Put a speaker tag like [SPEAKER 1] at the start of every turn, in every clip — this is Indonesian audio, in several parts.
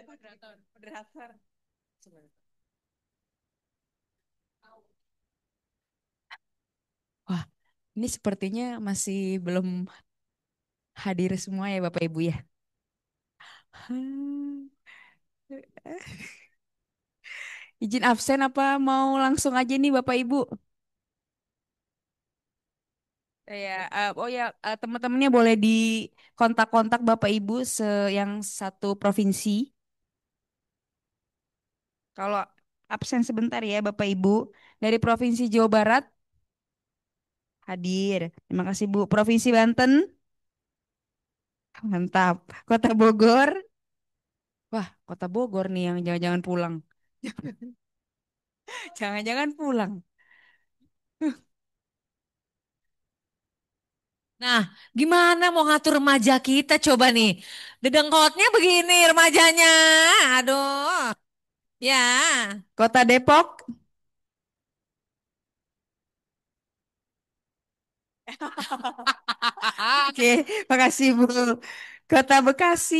[SPEAKER 1] Moderator. Wah, ini sepertinya masih belum hadir semua ya Bapak Ibu ya. Hmm. Izin absen apa mau langsung aja nih Bapak Ibu? Oh ya, teman-temannya boleh di kontak-kontak Bapak Ibu yang satu provinsi. Kalau absen sebentar ya Bapak Ibu. Dari Provinsi Jawa Barat hadir. Terima kasih Bu. Provinsi Banten, mantap. Kota Bogor, wah Kota Bogor nih yang jangan-jangan pulang. Jangan-jangan pulang.
[SPEAKER 2] Nah, gimana mau ngatur remaja kita coba nih? Dedengkotnya begini remajanya. Aduh, ya.
[SPEAKER 1] Kota Depok, oke, makasih Bu. Kota Bekasi,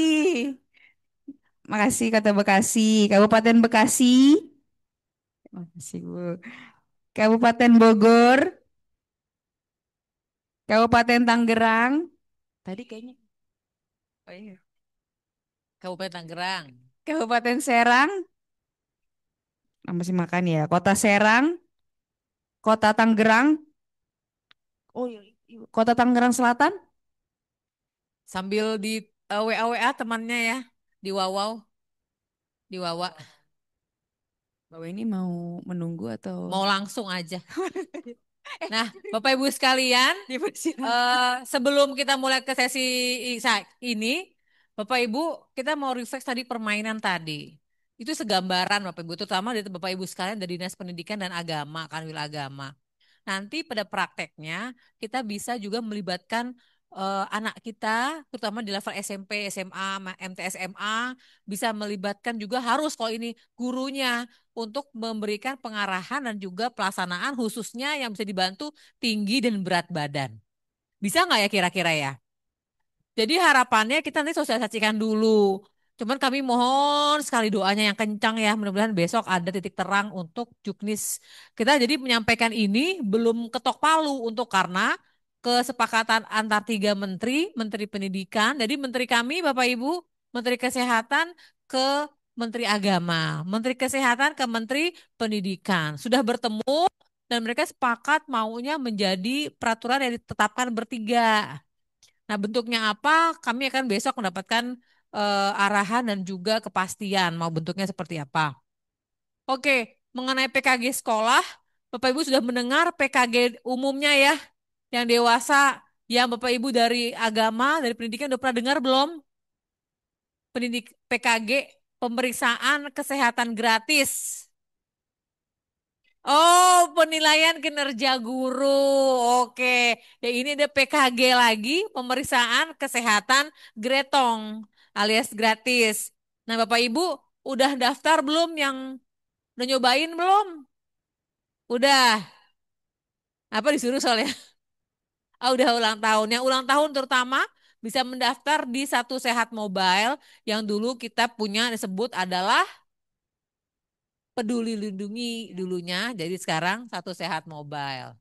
[SPEAKER 1] makasih Kota Bekasi. Kabupaten Bekasi, makasih Bu. Kabupaten Bogor, Kabupaten Tangerang. Tadi kayaknya, oh iya.
[SPEAKER 2] Kabupaten Tangerang.
[SPEAKER 1] Kabupaten Serang, masih makan ya. Kota Serang, Kota Tangerang, oh iya, iya. Kota Tangerang Selatan.
[SPEAKER 2] Sambil di WA temannya ya. Di Wawaw, di Wawa.
[SPEAKER 1] Bapak ini mau menunggu atau
[SPEAKER 2] Mau langsung aja.
[SPEAKER 1] eh
[SPEAKER 2] Nah, Bapak Ibu sekalian,
[SPEAKER 1] dipersilakan.
[SPEAKER 2] sebelum kita mulai ke sesi ini, Bapak Ibu, kita mau refresh tadi permainan tadi. Itu segambaran Bapak Ibu, terutama dari Bapak Ibu sekalian dari Dinas Pendidikan dan Agama, Kanwil Agama. Nanti pada prakteknya kita bisa juga melibatkan anak kita, terutama di level SMP, SMA, MTS, SMA, bisa melibatkan juga harus kalau ini gurunya untuk memberikan pengarahan dan juga pelaksanaan khususnya yang bisa dibantu tinggi dan berat badan. Bisa nggak ya kira-kira ya? Jadi harapannya kita nanti sosialisasikan dulu. Cuman kami mohon sekali doanya yang kencang ya. Mudah-mudahan besok ada titik terang untuk Juknis. Kita jadi menyampaikan ini belum ketok palu untuk karena kesepakatan antar tiga menteri, Menteri Pendidikan. Jadi menteri kami Bapak Ibu, Menteri Kesehatan ke Menteri Agama, Menteri Kesehatan ke Menteri Pendidikan. Sudah bertemu dan mereka sepakat maunya menjadi peraturan yang ditetapkan bertiga. Nah, bentuknya apa? Kami akan besok mendapatkan arahan dan juga kepastian mau bentuknya seperti apa. Oke, mengenai PKG sekolah, Bapak Ibu sudah mendengar PKG umumnya ya, yang dewasa, yang Bapak Ibu dari agama, dari pendidikan udah pernah dengar belum? PKG, pemeriksaan kesehatan gratis. Oh, penilaian kinerja guru. Oke. Ya ini ada PKG lagi, pemeriksaan kesehatan Gretong alias gratis. Nah, Bapak Ibu udah daftar belum yang udah nyobain belum? Udah. Apa disuruh soalnya? Ah, udah ulang tahun. Yang ulang tahun terutama bisa mendaftar di Satu Sehat Mobile yang dulu kita punya disebut adalah Peduli Lindungi dulunya, jadi sekarang Satu Sehat Mobile.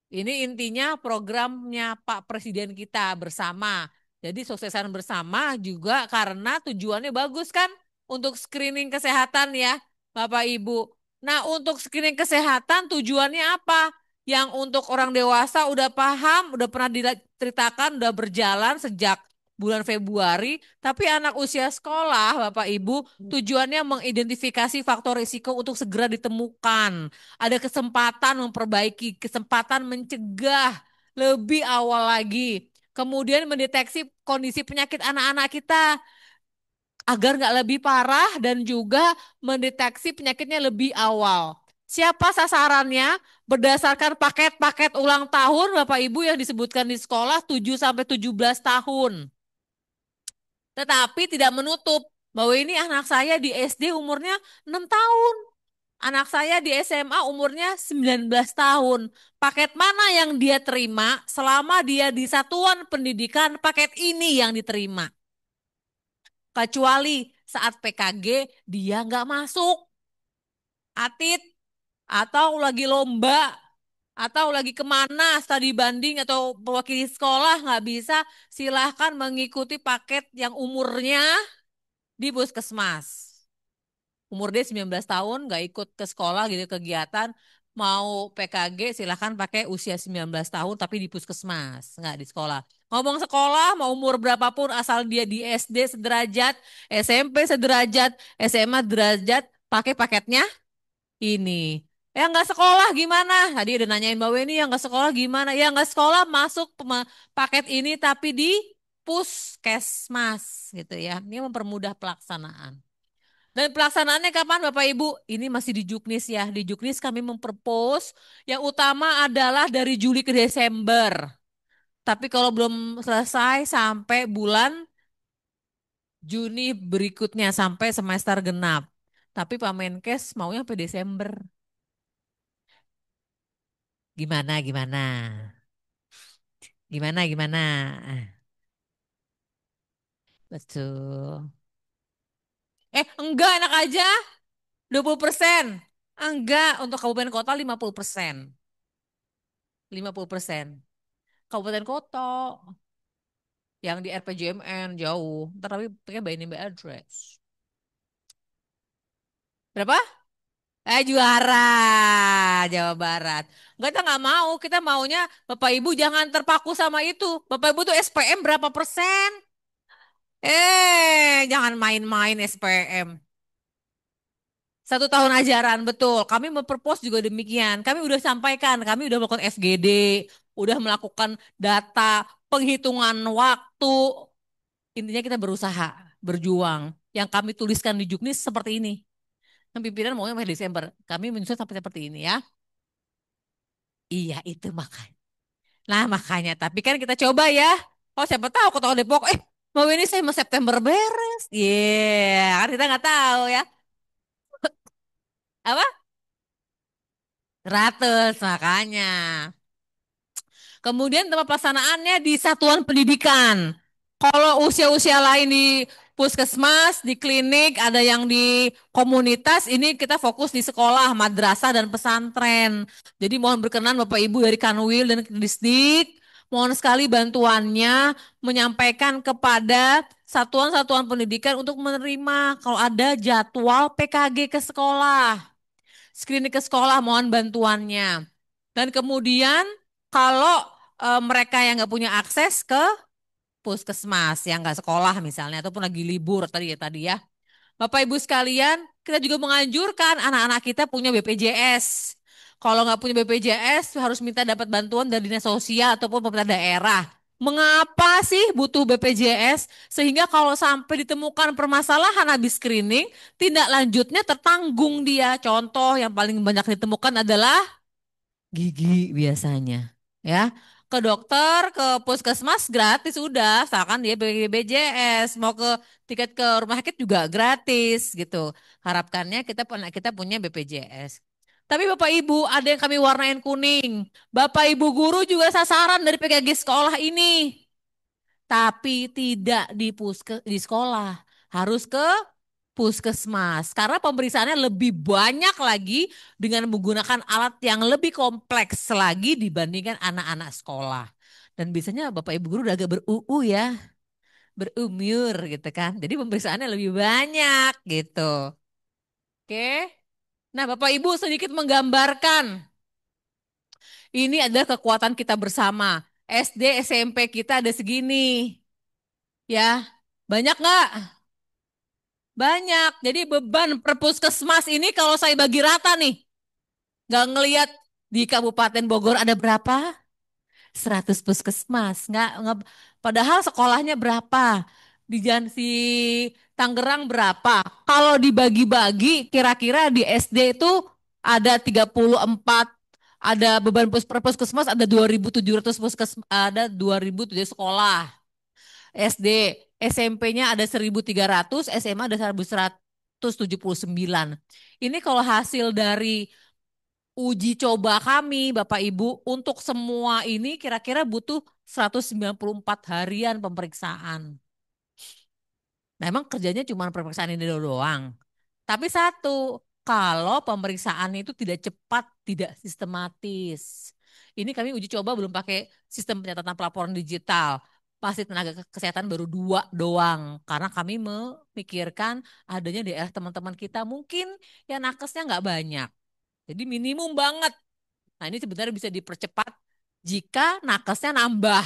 [SPEAKER 2] Ini intinya programnya Pak Presiden kita bersama. Jadi suksesan bersama juga karena tujuannya bagus kan untuk screening kesehatan ya Bapak Ibu. Nah untuk screening kesehatan tujuannya apa? Yang untuk orang dewasa udah paham, udah pernah diceritakan, udah berjalan sejak bulan Februari. Tapi anak usia sekolah Bapak Ibu tujuannya mengidentifikasi faktor risiko untuk segera ditemukan, ada kesempatan memperbaiki, kesempatan mencegah lebih awal lagi. Kemudian mendeteksi kondisi penyakit anak-anak kita agar nggak lebih parah dan juga mendeteksi penyakitnya lebih awal. Siapa sasarannya? Berdasarkan paket-paket ulang tahun Bapak Ibu yang disebutkan di sekolah 7 sampai 17 tahun. Tetapi tidak menutup bahwa ini anak saya di SD umurnya 6 tahun. Anak saya di SMA umurnya 19 tahun. Paket mana yang dia terima selama dia di satuan pendidikan, paket ini yang diterima. Kecuali saat PKG dia nggak masuk, atit, atau lagi lomba, atau lagi kemana, studi banding atau mewakili sekolah nggak bisa, silahkan mengikuti paket yang umurnya di puskesmas. Umur dia 19 tahun, nggak ikut ke sekolah gitu kegiatan, mau PKG silahkan pakai usia 19 tahun tapi di puskesmas, nggak di sekolah. Ngomong sekolah, mau umur berapapun asal dia di SD sederajat, SMP sederajat, SMA derajat, pakai paketnya ini. Ya nggak sekolah gimana? Tadi udah nanyain Mbak Weni yang nggak sekolah gimana? Ya nggak sekolah masuk paket ini tapi di puskesmas gitu ya. Ini mempermudah pelaksanaan. Dan pelaksanaannya kapan Bapak Ibu? Ini masih di Juknis ya. Di Juknis kami mempropos yang utama adalah dari Juli ke Desember. Tapi kalau belum selesai sampai bulan Juni berikutnya sampai semester genap. Tapi Pak Menkes maunya sampai Desember. Gimana, gimana? Gimana, gimana? Betul. Enggak, enak aja. 20%. Enggak, untuk kabupaten kota 50%. 50%. Kabupaten kota yang di RPJMN jauh. Ntar tapi pakai by name by address. Berapa? Juara Jawa Barat. Enggak, kita nggak mau. Kita maunya Bapak Ibu jangan terpaku sama itu. Bapak Ibu tuh SPM berapa persen? Jangan main-main SPM. 1 tahun ajaran, betul. Kami memperpos juga demikian. Kami udah sampaikan, kami udah melakukan FGD, udah melakukan data, penghitungan waktu. Intinya kita berusaha, berjuang. Yang kami tuliskan di Juknis seperti ini. Yang pimpinan maunya sampai Desember. Kami menyusun sampai seperti ini ya. Iya itu makanya. Nah makanya, tapi kan kita coba ya. Oh siapa tahu Kota Depok, mau ini saya mau September beres. Kan kita nggak tahu ya. Apa? 100 makanya. Kemudian tempat pelaksanaannya di satuan pendidikan. Kalau usia-usia lain di puskesmas, di klinik, ada yang di komunitas, ini kita fokus di sekolah, madrasah, dan pesantren. Jadi mohon berkenan Bapak Ibu dari Kanwil dan Distrik, mohon sekali bantuannya menyampaikan kepada satuan-satuan pendidikan untuk menerima kalau ada jadwal PKG ke sekolah. Screening ke sekolah mohon bantuannya. Dan kemudian kalau mereka yang nggak punya akses ke puskesmas, yang nggak sekolah misalnya, ataupun lagi libur tadi ya. Bapak Ibu sekalian, kita juga menganjurkan anak-anak kita punya BPJS. Kalau nggak punya BPJS, harus minta dapat bantuan dari dinas sosial ataupun pemerintah daerah. Mengapa sih butuh BPJS? Sehingga kalau sampai ditemukan permasalahan habis screening, tindak lanjutnya tertanggung dia. Contoh yang paling banyak ditemukan adalah gigi biasanya. Ya, ke dokter, ke puskesmas gratis udah, misalkan dia BPJS, mau ke tiket ke rumah sakit juga gratis gitu. Harapkannya kita punya BPJS. Tapi Bapak Ibu, ada yang kami warnain kuning. Bapak Ibu guru juga sasaran dari PKG sekolah ini. Tapi tidak di sekolah, harus ke puskesmas. Karena pemeriksaannya lebih banyak lagi dengan menggunakan alat yang lebih kompleks lagi dibandingkan anak-anak sekolah. Dan biasanya Bapak Ibu guru udah agak ya, berumur gitu kan. Jadi pemeriksaannya lebih banyak gitu. Oke. Nah, Bapak Ibu sedikit menggambarkan ini adalah kekuatan kita bersama. SD, SMP kita ada segini. Ya, banyak nggak? Banyak. Jadi beban per puskesmas ini kalau saya bagi rata nih, nggak ngelihat di Kabupaten Bogor ada berapa? 100 puskesmas. Nggak, padahal sekolahnya berapa? Di Jansi Tangerang berapa? Kalau dibagi-bagi, kira-kira di SD itu ada 34, ada beban per puskesmas ada 2.700 ada 2.007 sekolah. SD, SMP-nya ada 1.300, SMA ada 1.179. Ini kalau hasil dari uji coba kami, Bapak Ibu, untuk semua ini kira-kira butuh 194 harian pemeriksaan. Nah, emang kerjanya cuma pemeriksaan ini doang. Tapi satu, kalau pemeriksaan itu tidak cepat, tidak sistematis. Ini kami uji coba belum pakai sistem pencatatan pelaporan digital. Pasti tenaga kesehatan baru dua doang. Karena kami memikirkan adanya daerah teman-teman kita mungkin yang nakesnya nggak banyak. Jadi minimum banget. Nah ini sebenarnya bisa dipercepat jika nakesnya nambah.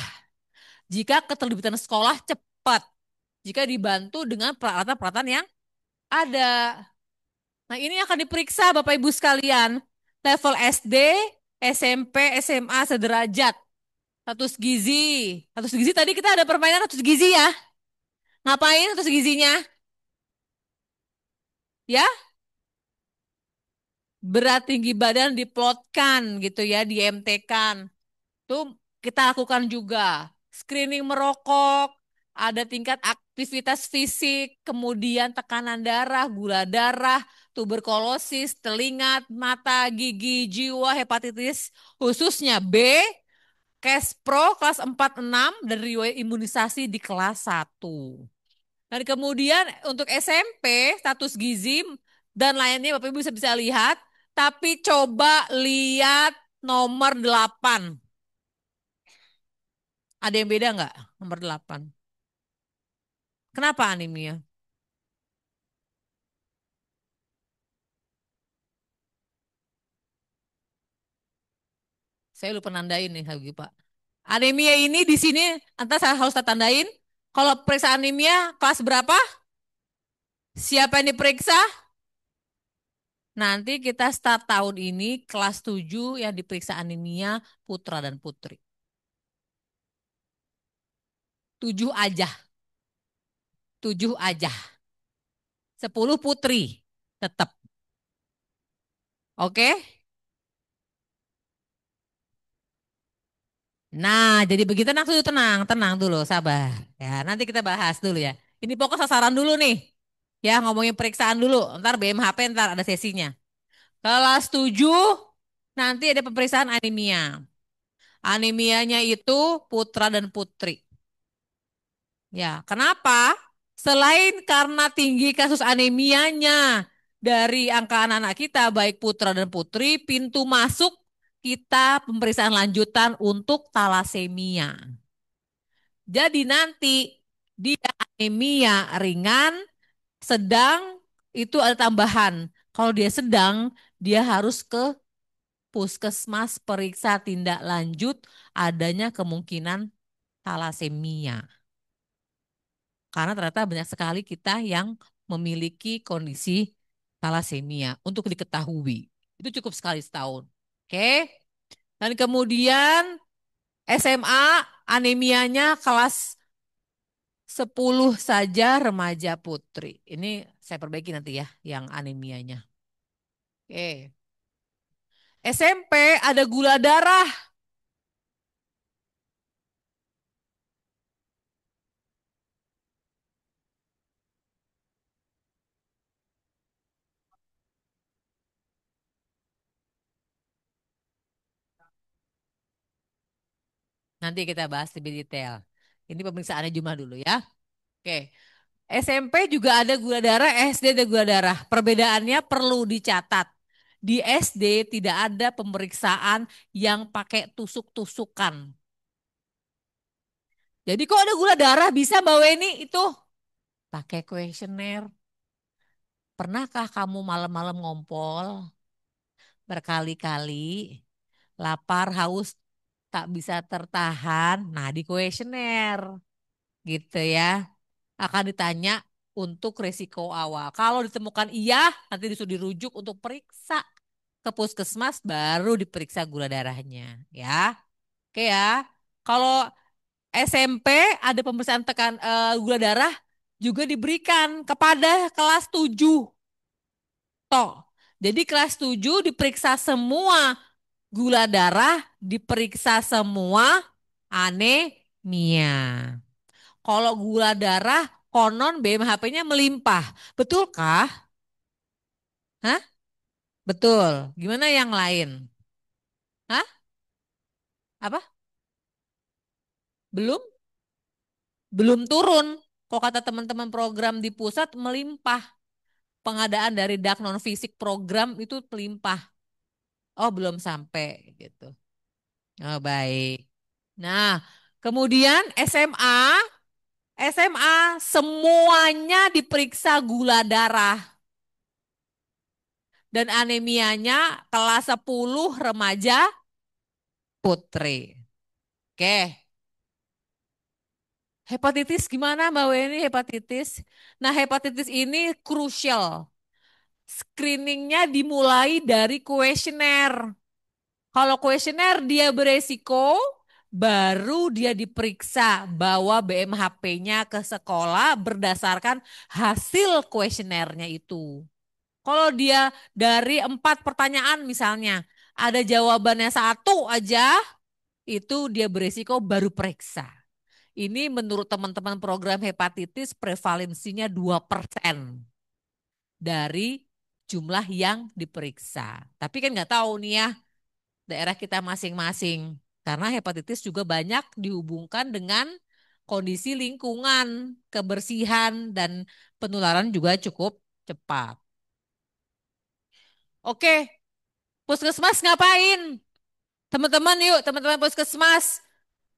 [SPEAKER 2] Jika keterlibatan sekolah cepat. Jika dibantu dengan peralatan-peralatan yang ada. Nah, ini akan diperiksa Bapak Ibu sekalian. Level SD, SMP, SMA sederajat. Status gizi. Status gizi tadi kita ada permainan status gizi ya. Ngapain status gizinya? Ya, berat tinggi badan diplotkan gitu ya, di MT-kan. Tuh kita lakukan juga. Screening merokok, ada tingkat aktivitas fisik, kemudian tekanan darah, gula darah, tuberkulosis, telinga, mata, gigi, jiwa, hepatitis, khususnya B, Kespro kelas 4-6 dan riwayat imunisasi di kelas 1. Dan kemudian untuk SMP, status gizi dan lainnya Bapak Ibu bisa lihat, tapi coba lihat nomor 8. Ada yang beda nggak? Nomor 8. Kenapa anemia? Saya lupa nandain nih lagi Pak. Anemia ini di sini, entah saya harus tandain. Kalau periksa anemia kelas berapa? Siapa yang diperiksa? Nanti kita start tahun ini kelas 7 yang diperiksa anemia putra dan putri. 7 aja, 7 aja. 10 putri tetap. Oke? Nah, jadi begitu tenang dulu, tenang, tenang dulu, sabar. Ya, nanti kita bahas dulu ya. Ini pokok sasaran dulu nih. Ya, ngomongin periksaan dulu. Ntar BMHP ntar ada sesinya. Kelas 7 nanti ada pemeriksaan anemia. Anemianya itu putra dan putri. Ya, kenapa? Selain karena tinggi kasus anemianya dari angka anak-anak kita, baik putra dan putri, pintu masuk kita pemeriksaan lanjutan untuk talasemia. Jadi nanti dia anemia ringan, sedang, itu ada tambahan. Kalau dia sedang, dia harus ke puskesmas periksa tindak lanjut adanya kemungkinan talasemia. Karena ternyata banyak sekali kita yang memiliki kondisi talasemia untuk diketahui. Itu cukup sekali setahun. Oke. Dan kemudian SMA anemianya kelas 10 saja remaja putri. Ini saya perbaiki nanti ya yang anemianya. Oke. SMP ada gula darah. Nanti kita bahas lebih detail. Ini pemeriksaannya cuma dulu ya. Oke. SMP juga ada gula darah, SD ada gula darah. Perbedaannya perlu dicatat. Di SD tidak ada pemeriksaan yang pakai tusuk-tusukan. Jadi kok ada gula darah bisa Mbak Weni itu pakai kuesioner. Pernahkah kamu malam-malam ngompol berkali-kali, lapar, haus, tak bisa tertahan? Nah, di kuesioner gitu ya. Akan ditanya untuk risiko awal. Kalau ditemukan iya, nanti disuruh dirujuk untuk periksa ke puskesmas, baru diperiksa gula darahnya. Ya, oke ya. Kalau SMP ada pemeriksaan gula darah juga diberikan kepada kelas 7. Toh. Jadi kelas 7 diperiksa semua gula darah, diperiksa semua anemia. Kalau gula darah konon BMHP-nya melimpah. Betulkah? Hah? Betul. Gimana yang lain? Hah? Apa? Belum? Belum turun. Kalau kata teman-teman program di pusat melimpah. Pengadaan dari dak non fisik program itu melimpah. Oh, belum sampai gitu. Oh, baik. Nah, kemudian SMA semuanya diperiksa gula darah dan anemianya kelas 10 remaja putri. Oke. Hepatitis gimana Mbak Weni hepatitis? Nah, hepatitis ini krusial. Screeningnya dimulai dari kuesioner. Kalau kuesioner dia beresiko, baru dia diperiksa bawa BMHP-nya ke sekolah berdasarkan hasil kuesionernya itu. Kalau dia dari 4 pertanyaan misalnya, ada jawabannya satu aja, itu dia beresiko baru periksa. Ini menurut teman-teman program hepatitis prevalensinya 2% dari jumlah yang diperiksa. Tapi kan nggak tahu nih ya daerah kita masing-masing. Karena hepatitis juga banyak dihubungkan dengan kondisi lingkungan, kebersihan, dan penularan juga cukup cepat. Oke, puskesmas ngapain? Teman-teman yuk, teman-teman puskesmas.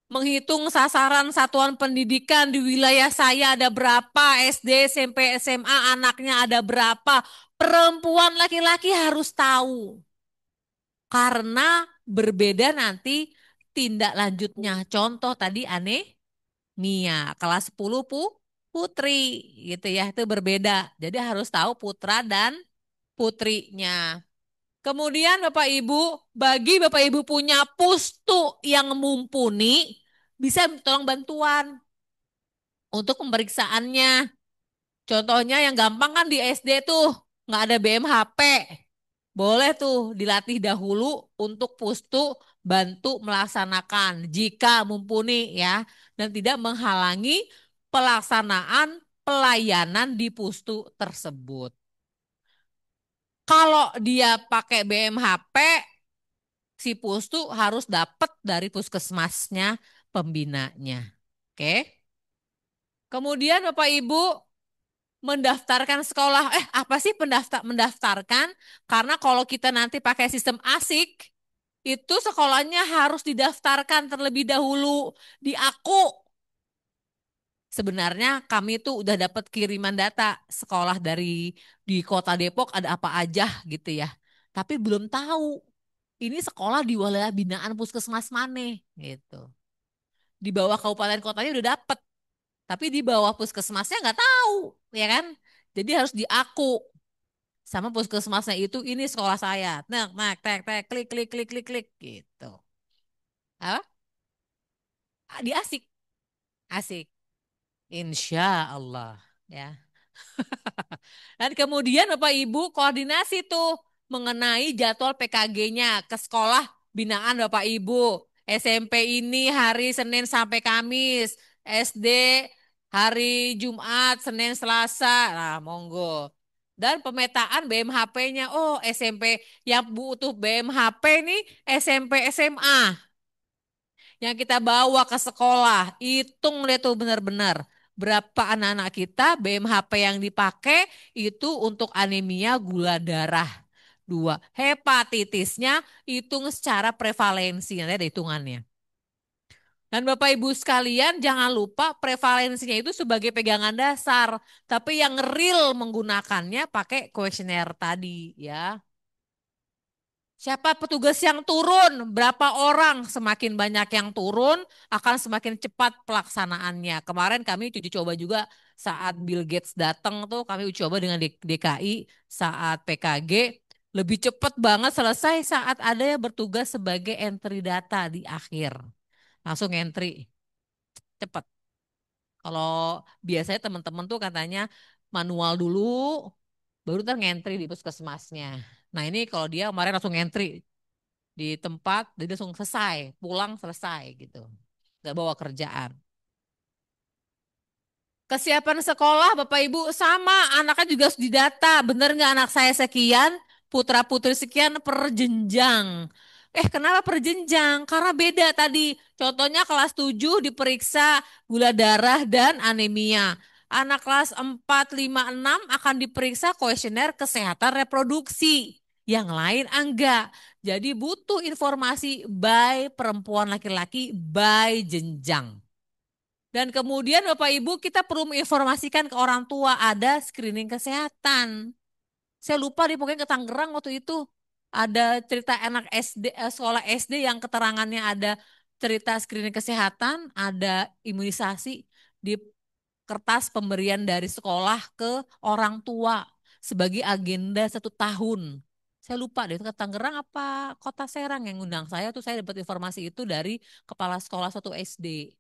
[SPEAKER 2] Menghitung sasaran satuan pendidikan di wilayah saya ada berapa, SD, SMP, SMA, anaknya ada berapa. Perempuan laki-laki harus tahu. Karena berbeda nanti tindak lanjutnya. Contoh tadi aneh, Mia kelas 10 putri gitu ya, itu berbeda. Jadi harus tahu putra dan putrinya. Kemudian Bapak Ibu, bagi Bapak Ibu punya pustu yang mumpuni, bisa tolong bantuan untuk pemeriksaannya. Contohnya yang gampang kan di SD tuh nggak ada BMHP. Boleh tuh dilatih dahulu untuk pustu bantu melaksanakan jika mumpuni ya dan tidak menghalangi pelaksanaan pelayanan di pustu tersebut. Kalau dia pakai BMHP, si pustu harus dapat dari puskesmasnya pembinanya. Oke. Kemudian Bapak Ibu mendaftarkan sekolah. Apa sih mendaftarkan? Karena kalau kita nanti pakai sistem ASIK, itu sekolahnya harus didaftarkan terlebih dahulu di Aku. Sebenarnya kami tuh udah dapat kiriman data sekolah dari di Kota Depok ada apa aja gitu ya. Tapi belum tahu ini sekolah di wilayah binaan puskesmas mana gitu. Di bawah kabupaten kotanya udah dapet, tapi di bawah puskesmasnya nggak tahu, ya kan? Jadi harus diaku sama puskesmasnya itu ini sekolah saya. Nah, tek, tek, klik, klik, klik, klik, klik, gitu. Apa? Di asik, asik. Insya Allah, ya. Dan kemudian Bapak Ibu koordinasi tuh mengenai jadwal PKG-nya ke sekolah binaan Bapak Ibu. SMP ini hari Senin sampai Kamis, SD hari Jumat, Senin, Selasa. Nah, monggo. Dan pemetaan BMHP-nya. Oh, SMP yang butuh BMHP nih SMP SMA yang kita bawa ke sekolah. Hitung deh tuh benar-benar berapa anak-anak kita BMHP yang dipakai itu untuk anemia gula darah. Dua, hepatitisnya hitung secara prevalensi. Nanti ada hitungannya. Dan Bapak Ibu sekalian jangan lupa prevalensinya itu sebagai pegangan dasar. Tapi yang real menggunakannya pakai kuesioner tadi ya. Siapa petugas yang turun? Berapa orang? Semakin banyak yang turun, akan semakin cepat pelaksanaannya. Kemarin kami uji coba juga saat Bill Gates datang tuh, kami uji coba dengan DKI saat PKG. Lebih cepat banget selesai saat ada yang bertugas sebagai entry data di akhir. Langsung entry, cepat. Kalau biasanya teman-teman tuh katanya manual dulu, baru ntar ngentri di puskesmasnya. Nah ini kalau dia kemarin langsung ngentri di tempat, jadi langsung selesai, pulang selesai gitu. Gak bawa kerjaan. Kesiapan sekolah Bapak Ibu sama, anaknya juga harus didata. Bener nggak anak saya sekian, putra putri sekian per jenjang. Kenapa per jenjang? Karena beda tadi. Contohnya kelas 7 diperiksa gula darah dan anemia. Anak kelas 4, 5, 6 akan diperiksa kuesioner kesehatan reproduksi. Yang lain enggak. Jadi butuh informasi by perempuan laki-laki by jenjang. Dan kemudian Bapak Ibu kita perlu menginformasikan ke orang tua ada screening kesehatan. Saya lupa di pokoknya ke Tangerang waktu itu ada cerita anak SD, sekolah SD yang keterangannya ada cerita screening kesehatan, ada imunisasi di kertas pemberian dari sekolah ke orang tua sebagai agenda 1 tahun. Saya lupa deh, itu ke Tangerang apa Kota Serang yang ngundang saya tuh saya dapat informasi itu dari kepala sekolah 1 SD.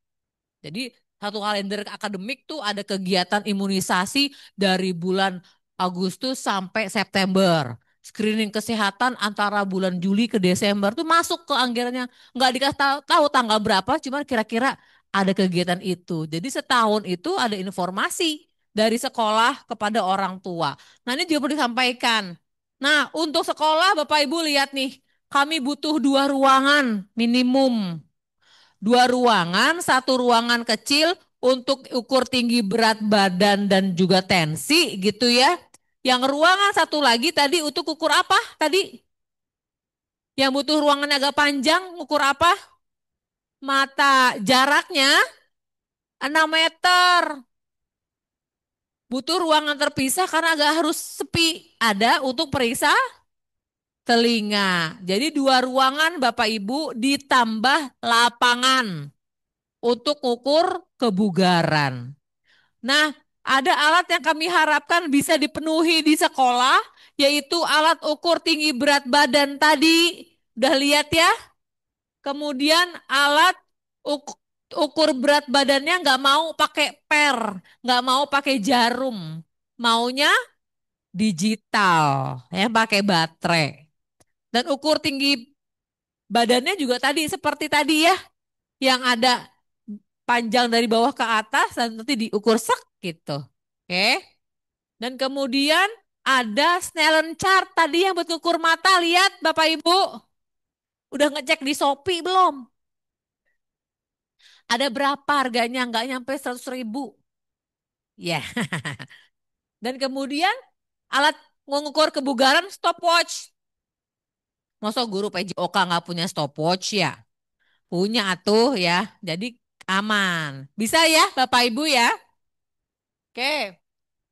[SPEAKER 2] Jadi satu kalender akademik tuh ada kegiatan imunisasi dari bulan Agustus sampai September. Screening kesehatan antara bulan Juli ke Desember tuh masuk ke anggarannya. Nggak dikasih tahu tanggal berapa, cuman kira-kira ada kegiatan itu. Jadi setahun itu ada informasi dari sekolah kepada orang tua. Nah ini juga perlu disampaikan. Nah untuk sekolah Bapak Ibu lihat nih, kami butuh 2 ruangan minimum. 2 ruangan, 1 ruangan kecil untuk ukur tinggi berat badan dan juga tensi gitu ya. Yang ruangan satu lagi tadi untuk ukur apa tadi? Yang butuh ruangan agak panjang ukur apa? Mata jaraknya 6 meter. Butuh ruangan terpisah karena agak harus sepi. Ada untuk periksa telinga. Jadi 2 ruangan Bapak Ibu ditambah lapangan untuk ukur kebugaran. Nah, ada alat yang kami harapkan bisa dipenuhi di sekolah, yaitu alat ukur tinggi berat badan tadi. Udah lihat ya? Kemudian alat ukur berat badannya nggak mau pakai per, nggak mau pakai jarum, maunya digital, ya pakai baterai. Dan ukur tinggi badannya juga tadi seperti tadi ya, yang ada panjang dari bawah ke atas dan nanti diukur sek gitu. Oke. Dan kemudian ada Snellen chart tadi yang buat ukur mata. Lihat Bapak Ibu, udah ngecek di Shopee belum? Ada berapa harganya? Nggak nyampe 100.000. Ya. Dan kemudian alat mengukur kebugaran stopwatch. Masa guru PJOK nggak punya stopwatch ya? Punya atuh ya. Jadi aman. Bisa ya Bapak Ibu ya? Oke.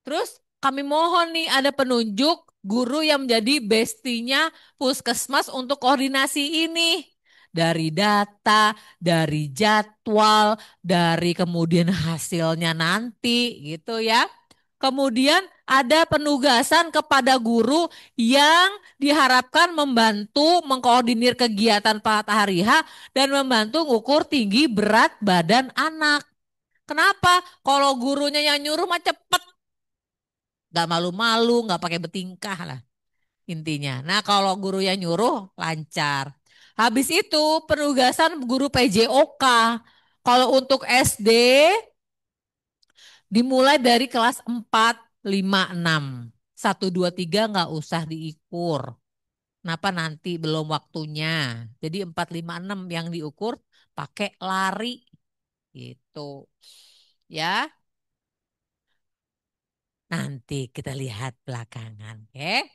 [SPEAKER 2] Terus kami mohon nih ada penunjuk guru yang menjadi bestinya puskesmas untuk koordinasi ini. Dari data, dari jadwal, dari kemudian hasilnya nanti gitu ya. Kemudian ada penugasan kepada guru yang diharapkan membantu mengkoordinir kegiatan pada hari H dan membantu mengukur tinggi berat badan anak. Kenapa? Kalau gurunya yang nyuruh mah cepet, nggak malu-malu, nggak pakai bertingkah lah intinya. Nah kalau guru yang nyuruh lancar. Habis itu penugasan guru PJOK. Kalau untuk SD dimulai dari kelas 4, 5, 6. 1, 2, 3 nggak usah diukur. Kenapa nanti belum waktunya. Jadi 4, 5, 6 yang diukur pakai lari gitu. Ya, nanti kita lihat belakangan. Oke.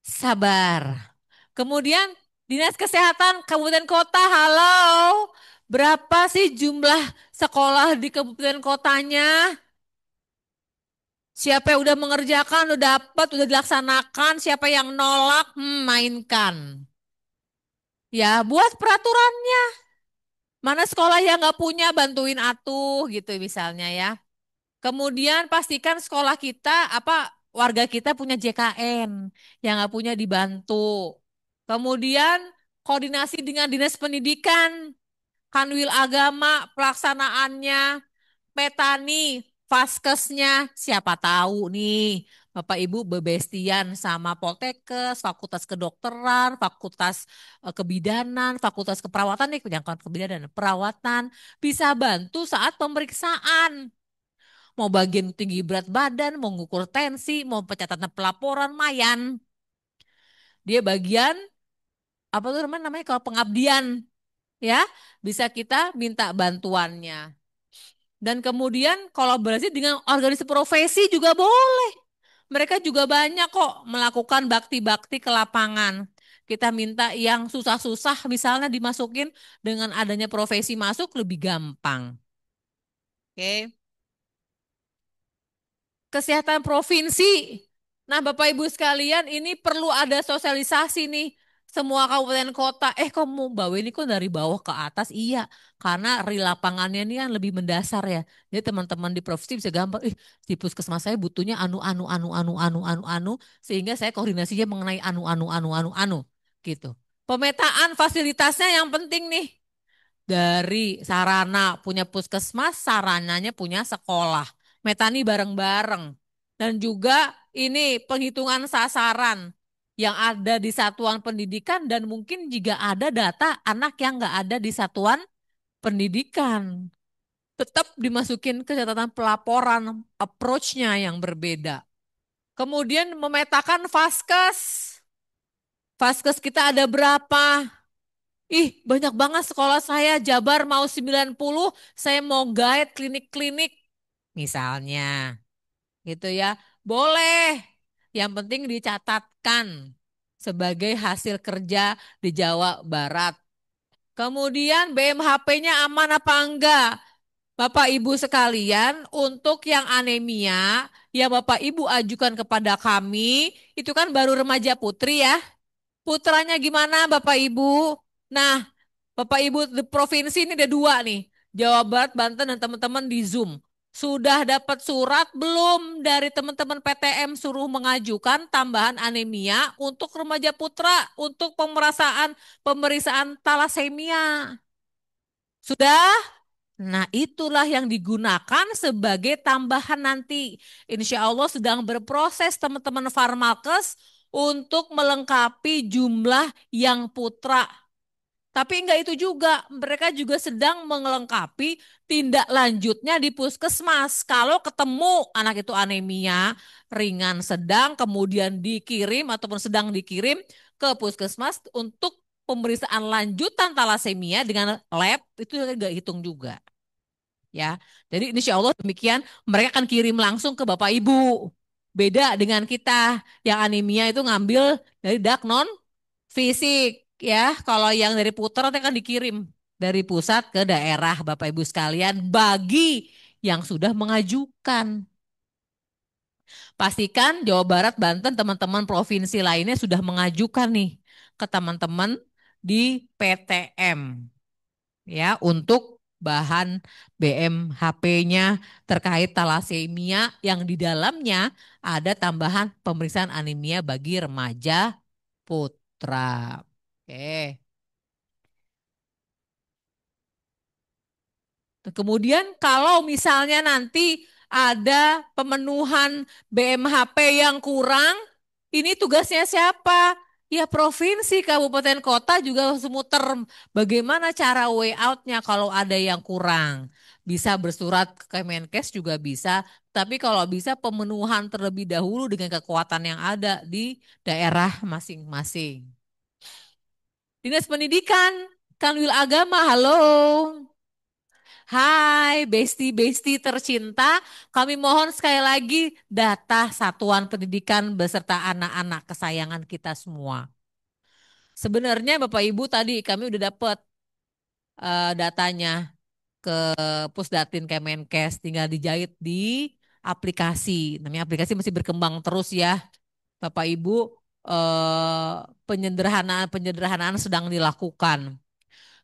[SPEAKER 2] Sabar. Kemudian Dinas Kesehatan Kabupaten Kota, halo. Berapa sih jumlah sekolah di kabupaten kotanya? Siapa yang udah mengerjakan, udah dapat, udah dilaksanakan, siapa yang nolak, mainkan. Ya, buat peraturannya. Mana sekolah yang nggak punya, bantuin atuh gitu misalnya ya. Kemudian pastikan sekolah kita, warga kita punya JKN yang nggak punya dibantu. Kemudian koordinasi dengan dinas pendidikan, kanwil agama, pelaksanaannya, petani, faskesnya, siapa tahu nih Bapak Ibu bebestian sama Poltekkes, Fakultas Kedokteran, Fakultas Kebidanan, Fakultas Keperawatan nih, jangan kebidanan, perawatan bisa bantu saat pemeriksaan. Mau bagian tinggi berat badan, mau ngukur tensi, mau pencatatan pelaporan, mayan. Dia bagian apa tuh namanya kalau pengabdian ya bisa kita minta bantuannya. Dan kemudian kolaborasi dengan organisasi profesi juga boleh. Mereka juga banyak kok melakukan bakti-bakti ke lapangan. Kita minta yang susah-susah misalnya dimasukin, dengan adanya profesi masuk lebih gampang. Oke. Kesehatan provinsi. Nah, Bapak Ibu sekalian, ini perlu ada sosialisasi nih. Semua kabupaten kota, kamu bawa ini kok dari bawah ke atas? Iya, karena lapangannya ini kan lebih mendasar ya. Jadi teman-teman di provinsi bisa gampang, di puskesmas saya butuhnya anu, sehingga saya koordinasinya mengenai anu, gitu. Pemetaan fasilitasnya yang penting nih. Dari sarana punya puskesmas, sarananya punya sekolah. Metani bareng-bareng. Dan juga ini penghitungan sasaran yang ada di satuan pendidikan dan mungkin juga ada data anak yang nggak ada di satuan pendidikan. Tetap dimasukin ke catatan pelaporan, approach-nya yang berbeda. Kemudian memetakan vaskes. Vaskes kita ada berapa? Banyak banget sekolah saya, Jabar mau 90, saya mau guide klinik-klinik. Misalnya, gitu ya. Boleh. Yang penting dicatatkan sebagai hasil kerja di Jawa Barat. Kemudian BMHP-nya aman apa enggak? Bapak Ibu sekalian, untuk yang anemia, yang Bapak Ibu ajukan kepada kami, itu kan baru remaja putri ya. Putranya gimana Bapak Ibu? Nah, Bapak Ibu di provinsi ini ada dua nih, Jawa Barat, Banten, dan teman-teman di Zoom. Sudah dapat surat belum dari teman-teman PTM suruh mengajukan tambahan anemia untuk remaja putra untuk pemeriksaan talasemia? Sudah? Nah, itulah yang digunakan sebagai tambahan nanti. Insya Allah sedang berproses teman-teman Farmalkes untuk melengkapi jumlah yang putra. Tapi enggak itu juga, mereka juga sedang melengkapi tindak lanjutnya di puskesmas. Kalau ketemu anak itu anemia, ringan, sedang, kemudian dikirim ataupun sedang dikirim ke puskesmas untuk pemeriksaan lanjutan talasemia dengan lab, itu enggak hitung juga. Ya, jadi insya Allah demikian mereka akan kirim langsung ke Bapak Ibu. Beda dengan kita yang anemia itu ngambil dari dak non fisik ya. Kalau yang dari putra nanti akan dikirim dari pusat ke daerah Bapak Ibu sekalian bagi yang sudah mengajukan. Pastikan Jawa Barat, Banten, teman-teman provinsi lainnya sudah mengajukan nih ke teman-teman di PTM ya untuk bahan BMHP-nya terkait talasemia yang di dalamnya ada tambahan pemeriksaan anemia bagi remaja putra. Oke. Kemudian kalau misalnya nanti ada pemenuhan BMHP yang kurang, ini tugasnya siapa? Ya provinsi, kabupaten, kota juga harus muter. Bagaimana cara way out-nya kalau ada yang kurang? Bisa bersurat ke Kemenkes juga bisa, tapi kalau bisa pemenuhan terlebih dahulu dengan kekuatan yang ada di daerah masing-masing. Dinas Pendidikan, Kanwil Agama, halo. Hai, besti-besti tercinta, kami mohon sekali lagi data satuan pendidikan beserta anak-anak kesayangan kita semua. Sebenarnya Bapak Ibu tadi kami udah dapat datanya ke Pusdatin Kemenkes, tinggal dijahit di aplikasi. Namanya aplikasi masih berkembang terus ya, Bapak Ibu. Penyederhanaan sedang dilakukan.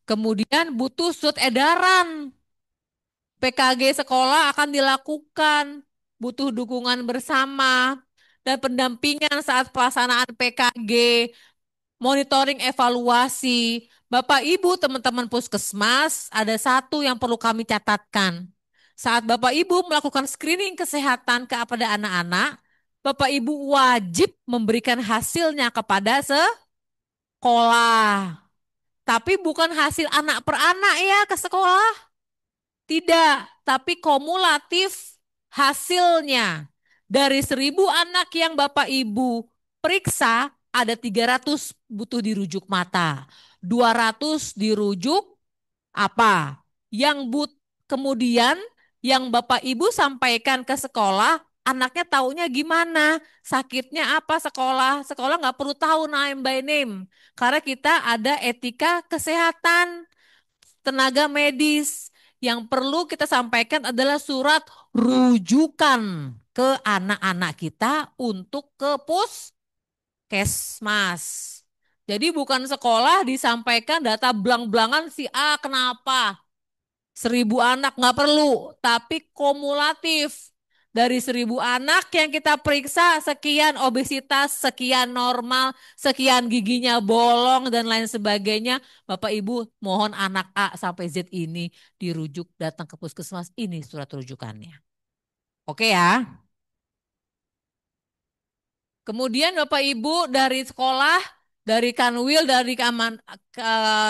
[SPEAKER 2] Kemudian butuh surat edaran. PKG sekolah akan dilakukan, butuh dukungan bersama dan pendampingan saat pelaksanaan PKG, monitoring evaluasi. Bapak Ibu, teman-teman puskesmas, ada satu yang perlu kami catatkan. Saat Bapak Ibu melakukan screening kesehatan kepada anak-anak, Bapak Ibu wajib memberikan hasilnya kepada sekolah. Tapi bukan hasil anak per anak ya ke sekolah. Tidak, tapi kumulatif hasilnya. Dari 1.000 anak yang Bapak Ibu periksa, ada 300 butuh dirujuk mata. 200 dirujuk apa? Yang kemudian Yang Bapak Ibu sampaikan ke sekolah, anaknya taunya gimana? Sakitnya apa sekolah? Sekolah nggak perlu tahu name by name. Karena kita ada etika kesehatan, tenaga medis. Yang perlu kita sampaikan adalah surat rujukan ke anak-anak kita untuk ke puskesmas. Jadi bukan sekolah disampaikan data belang-belangan si A kenapa, 1.000 anak nggak perlu, tapi kumulatif. Dari 1.000 anak yang kita periksa, sekian obesitas, sekian normal, sekian giginya bolong, dan lain sebagainya. Bapak Ibu, mohon anak A sampai Z ini dirujuk datang ke puskesmas. Ini surat rujukannya. Oke ya. Kemudian Bapak Ibu dari sekolah, dari Kanwil,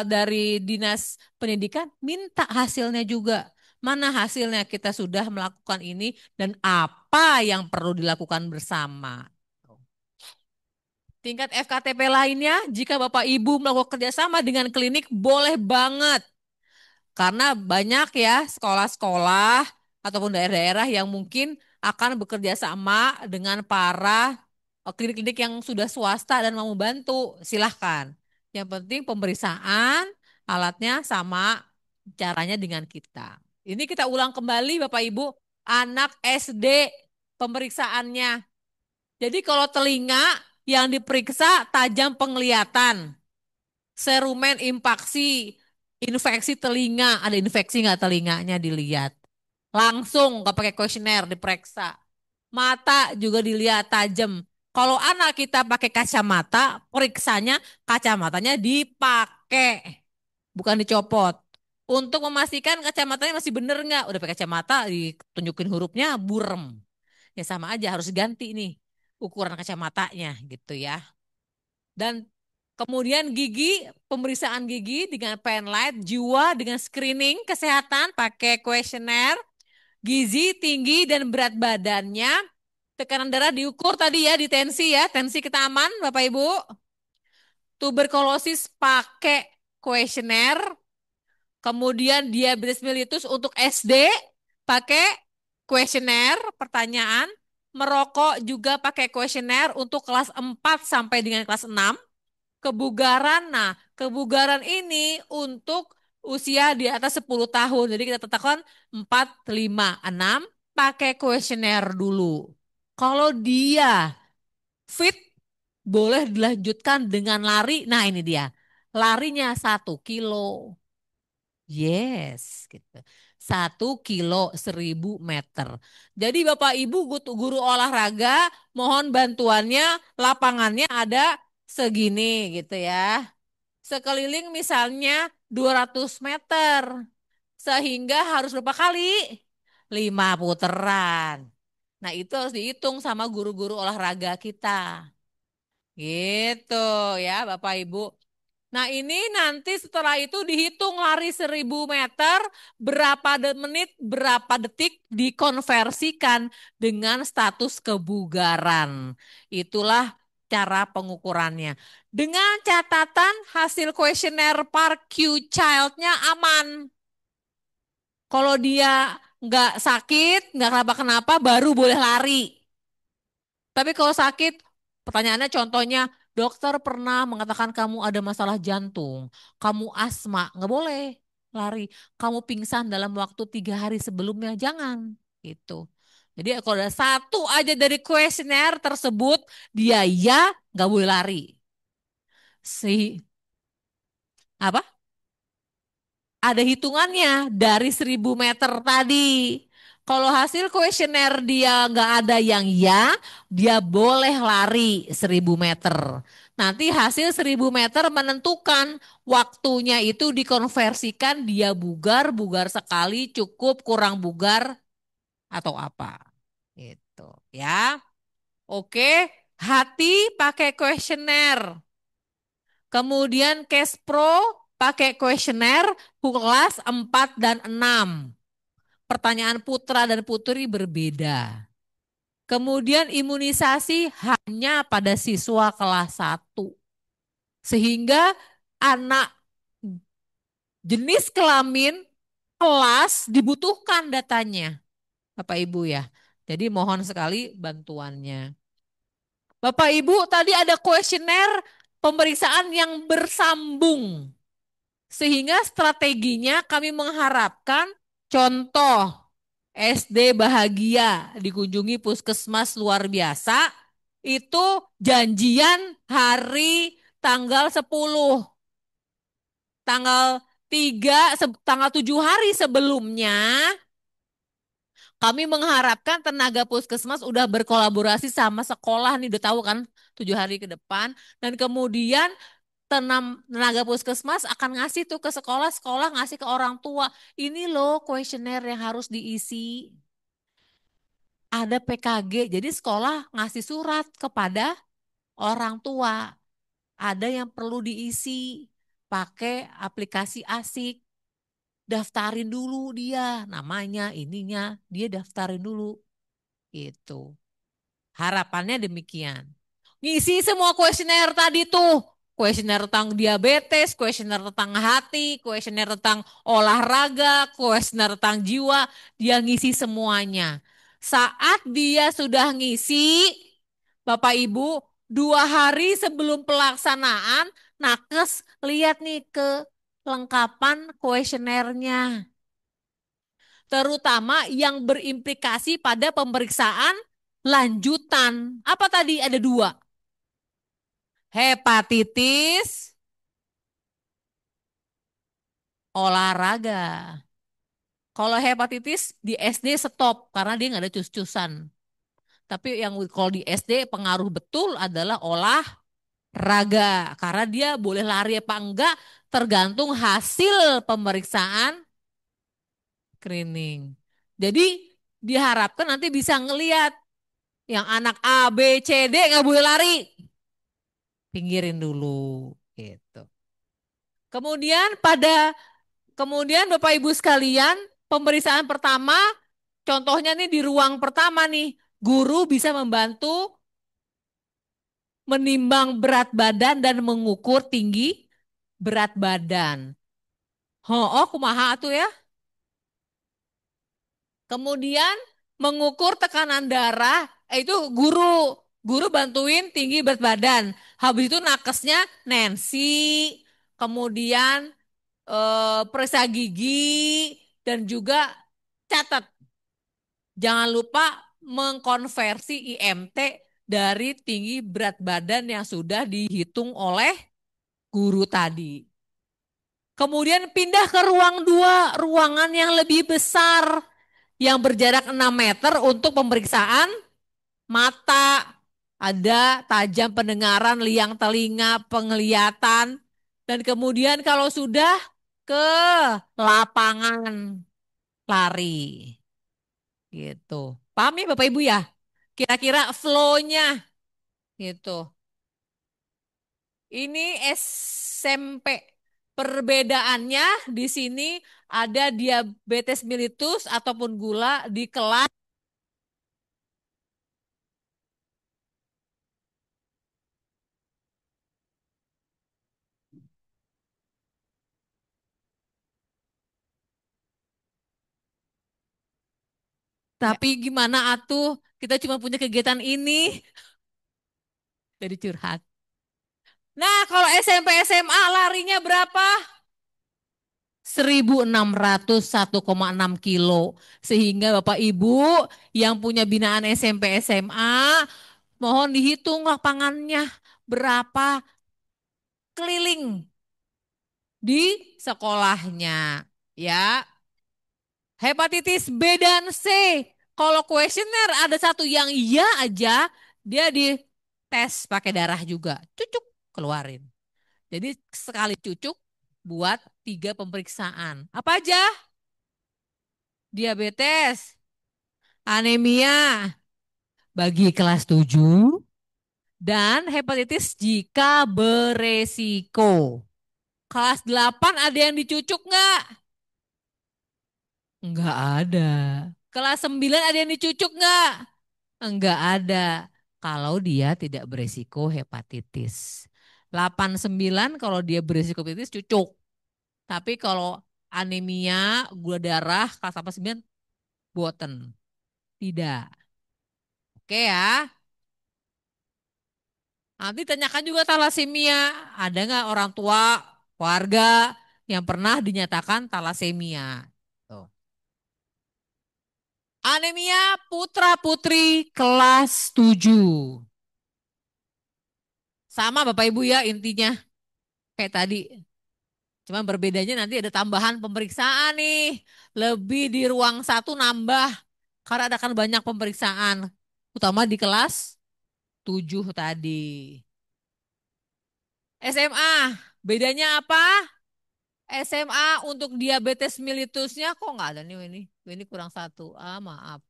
[SPEAKER 2] dari Dinas Pendidikan minta hasilnya juga. Mana hasilnya kita sudah melakukan ini dan apa yang perlu dilakukan bersama. Tingkat FKTP lainnya, jika Bapak Ibu melakukan kerjasama dengan klinik, boleh banget. Karena banyak ya sekolah-sekolah ataupun daerah-daerah yang mungkin akan bekerja sama dengan para klinik-klinik yang sudah swasta dan mau membantu. Silahkan. Yang penting pemeriksaan alatnya sama, caranya dengan kita. Ini kita ulang kembali Bapak Ibu, anak SD pemeriksaannya. Jadi kalau telinga yang diperiksa tajam penglihatan, serumen impaksi, infeksi telinga, ada infeksi nggak telinganya dilihat. Langsung nggak pakai kuesioner diperiksa. Mata juga dilihat tajam. Kalau anak kita pakai kacamata, periksanya kacamatanya dipakai, bukan dicopot. Untuk memastikan kacamatanya masih bener nggak, udah pakai kacamata, ditunjukin hurufnya burem. Ya sama aja harus ganti nih ukuran kacamatanya gitu ya. Dan kemudian gigi, pemeriksaan gigi dengan penlight, jiwa dengan screening kesehatan pakai kuesioner, gizi tinggi dan berat badannya, tekanan darah diukur tadi ya di tensi ya, tensi kita aman Bapak Ibu. Tuberkulosis pakai kuesioner, kemudian diabetes mellitus untuk SD pakai kuesioner, pertanyaan, merokok juga pakai kuesioner untuk kelas 4 sampai dengan kelas 6. Kebugaran. Nah, kebugaran ini untuk usia di atas 10 tahun. Jadi kita tetapkan 4, 5, 6 pakai kuesioner dulu. Kalau dia fit, boleh dilanjutkan dengan lari. Nah, ini dia. Larinya 1 kilo. Yes, gitu. 1 kilo 1.000 meter. Jadi Bapak Ibu guru olahraga, mohon bantuannya, lapangannya ada segini gitu ya. Sekeliling misalnya 200 meter. Sehingga harus berapa kali? 5 putaran. Nah itu harus dihitung sama guru-guru olahraga kita. Gitu ya Bapak Ibu. Nah ini nanti setelah itu dihitung lari 1.000 meter, berapa menit, berapa detik dikonversikan dengan status kebugaran. Itulah cara pengukurannya. Dengan catatan hasil kuesioner PAR-Q Child-nya aman. Kalau dia nggak sakit, nggak kenapa-kenapa, baru boleh lari. Tapi kalau sakit, pertanyaannya contohnya, dokter pernah mengatakan kamu ada masalah jantung, kamu asma, nggak boleh lari. Kamu pingsan dalam waktu 3 hari sebelumnya, jangan. Gitu. Jadi kalau ada satu aja dari kuesioner tersebut, dia ya nggak boleh lari. Si apa? Ada hitungannya dari 1.000 meter tadi. Kalau hasil kuesioner dia nggak ada yang ya, dia boleh lari 1.000 meter. Nanti hasil 1.000 meter menentukan waktunya itu dikonversikan dia bugar, bugar sekali, cukup, kurang bugar, atau apa. Itu ya. Oke, hati pakai kuesioner. Kemudian Cash Pro pakai kuesioner kelas 4 dan 6. Pertanyaan putra dan putri berbeda. Kemudian imunisasi hanya pada siswa kelas 1. Sehingga anak jenis kelamin kelas dibutuhkan datanya, Bapak Ibu ya. Jadi mohon sekali bantuannya. Bapak Ibu, tadi ada kuesioner pemeriksaan yang bersambung. Sehingga strateginya kami mengharapkan contoh SD bahagia dikunjungi puskesmas luar biasa itu janjian hari tanggal 10, tanggal 3, tanggal 7 hari sebelumnya kami mengharapkan tenaga puskesmas udah berkolaborasi sama sekolah nih, udah tahu kan 7 hari ke depan. Dan kemudian tenaga puskesmas akan ngasih tuh ke sekolah, sekolah ngasih ke orang tua. Ini loh kuesioner yang harus diisi. Ada PKG, jadi sekolah ngasih surat kepada orang tua. Ada yang perlu diisi pakai aplikasi asik. Daftarin dulu dia, namanya, ininya, dia daftarin dulu. Itu. Harapannya demikian. Ngisi semua kuesioner tadi tuh. Kuesioner tentang diabetes, kuesioner tentang hati, kuesioner tentang olahraga, kuesioner tentang jiwa. Dia ngisi semuanya. Saat dia sudah ngisi, Bapak Ibu, 2 hari sebelum pelaksanaan, nakes lihat nih ke lengkapan kuesionernya. Terutama yang berimplikasi pada pemeriksaan lanjutan. Apa tadi? Ada dua. Hepatitis, olahraga. Kalau hepatitis di SD stop karena dia nggak ada cus-cusan. Tapi yang kalau di SD pengaruh betul adalah olahraga. Karena dia boleh lari apa enggak tergantung hasil pemeriksaan screening. Jadi diharapkan nanti bisa ngelihat yang anak A, B, C, D nggak boleh lari. Pinggirin dulu gitu. Kemudian kemudian Bapak Ibu sekalian, pemeriksaan pertama contohnya nih di ruang pertama nih, guru bisa membantu menimbang berat badan dan mengukur tinggi berat badan. Oh, kumaha tuh ya. Kemudian mengukur tekanan darah, itu guru bantuin tinggi berat badan. Habis itu nakesnya Nancy, kemudian periksa gigi, dan juga catat. Jangan lupa mengkonversi IMT dari tinggi berat badan yang sudah dihitung oleh guru tadi. Kemudian pindah ke ruang 2, ruangan yang lebih besar, yang berjarak 6 meter untuk pemeriksaan mata. Ada tajam pendengaran, liang telinga, penglihatan. Dan kemudian kalau sudah ke lapangan lari. Gitu. Paham ya Bapak Ibu ya? Kira-kira flow-nya gitu. Ini SMP. Perbedaannya di sini ada diabetes mellitus ataupun gula di kelas.
[SPEAKER 1] Ya.
[SPEAKER 2] Tapi gimana atuh? Kita cuma punya kegiatan ini. Jadi curhat. Nah, kalau SMP SMA larinya berapa? 1.601,6 kilo. Sehingga Bapak Ibu yang punya binaan SMP SMA, mohon dihitung lapangannya berapa keliling di sekolahnya. Ya, hepatitis B dan C. Kalau kuesioner ada satu yang iya aja, dia di tes pakai darah juga. Cucuk, keluarin. Jadi sekali cucuk buat 3 pemeriksaan. Apa aja? Diabetes, anemia bagi kelas 7, dan hepatitis jika beresiko. Kelas 8 ada yang dicucuk nggak? Nggak ada. Kelas 9 ada yang dicucuk nggak? Nggak ada. Kalau dia tidak beresiko hepatitis. 8 9 kalau dia beresiko hepatitis cucuk. Tapi kalau anemia, gula darah, kelas apa 9, boten. Tidak. Oke ya. Nanti tanyakan juga talasemia. Ada nggak orang tua, keluarga yang pernah dinyatakan talasemia? Tuh. Anemia putra-putri kelas 7. Sama Bapak Ibu ya intinya kayak tadi. Cuma berbedanya nanti ada tambahan pemeriksaan nih. Lebih di ruang satu nambah. Karena ada kan banyak pemeriksaan. Utama di kelas 7 tadi. SMA. Bedanya apa? SMA untuk diabetes mellitusnya kok nggak ada nih ini. Ini kurang satu. Ah, maaf.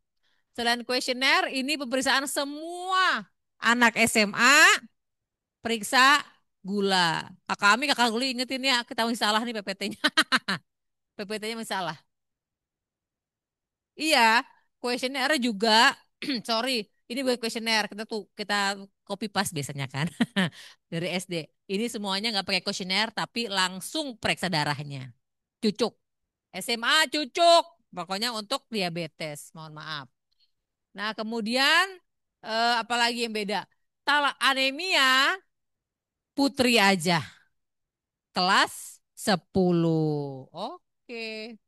[SPEAKER 2] Selain kuesioner, ini pemeriksaan semua anak SMA periksa gula. Kakak Guli ingetin ya, kita masih salah nih PPT-nya. PPT-nya masih salah. Iya, kuesioner juga, sorry, ini bukan kuesioner, kita copy paste biasanya kan dari SD. Ini semuanya nggak pakai kuesioner, tapi langsung periksa darahnya. Cucuk. SMA cucuk. Pokoknya untuk diabetes, mohon maaf. Nah, kemudian apalagi yang beda? Anemia putri aja, kelas 10. Oke.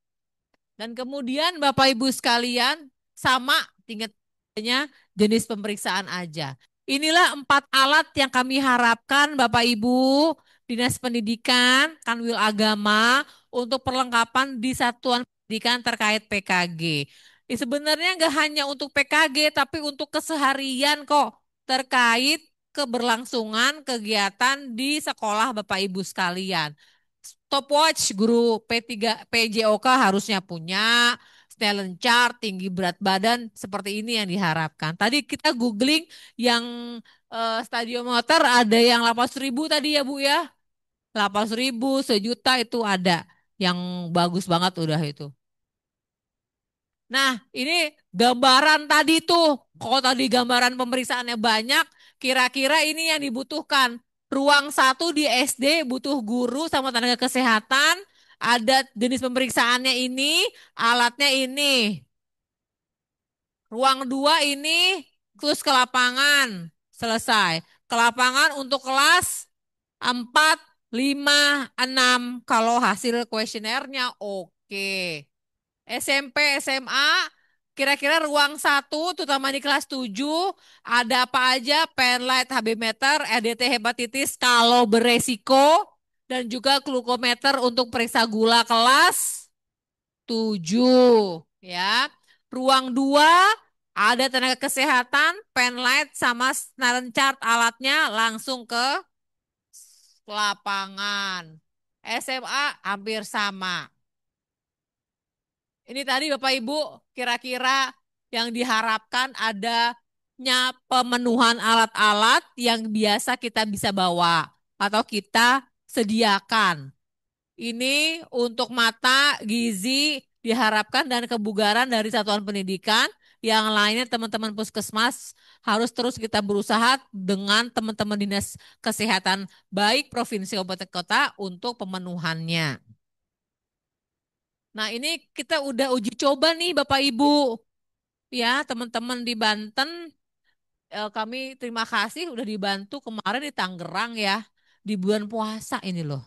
[SPEAKER 2] Dan kemudian Bapak Ibu sekalian, sama tingkatnya jenis pemeriksaan aja. Inilah 4 alat yang kami harapkan Bapak Ibu, Dinas Pendidikan, Kanwil Agama, untuk perlengkapan di satuan pendidikan terkait PKG. Sebenarnya nggak hanya untuk PKG, tapi untuk keseharian kok terkait keberlangsungan kegiatan di sekolah Bapak Ibu sekalian. Stopwatch guru PJOK harusnya punya, talent chart, tinggi berat badan, seperti ini yang diharapkan. Tadi kita googling yang stadiometer ada yang 800.000 tadi ya Bu ya. 800.000, sejuta itu ada. Yang bagus banget udah itu. Nah, ini gambaran tadi tuh. Kalau tadi gambaran pemeriksaannya banyak, kira-kira ini yang dibutuhkan. Ruang satu di SD butuh guru sama tenaga kesehatan. Ada jenis pemeriksaannya ini, alatnya ini. Ruang dua ini, terus ke lapangan. Selesai. Ke lapangan untuk kelas 4, 5, 6. Kalau hasil kuesionernya oke. SMP, SMA, kira-kira ruang satu, terutama di kelas 7, ada apa aja? Penlight, HB meter, EDT hepatitis kalau beresiko, dan juga glukometer untuk periksa gula kelas 7. Ya. Ruang 2, ada tenaga kesehatan, penlight sama snellen chart alatnya langsung ke lapangan. SMA hampir sama. Ini tadi Bapak Ibu kira-kira yang diharapkan adanya pemenuhan alat-alat yang biasa kita bisa bawa atau kita sediakan. Ini untuk mata, gizi diharapkan dan kebugaran dari satuan pendidikan. Yang lainnya teman-teman puskesmas harus terus kita berusaha dengan teman-teman dinas kesehatan baik provinsi kabupaten kota untuk pemenuhannya. Nah, ini kita udah uji coba nih Bapak Ibu. Ya, teman-teman di Banten, kami terima kasih udah dibantu kemarin di Tangerang ya. Di bulan puasa ini loh.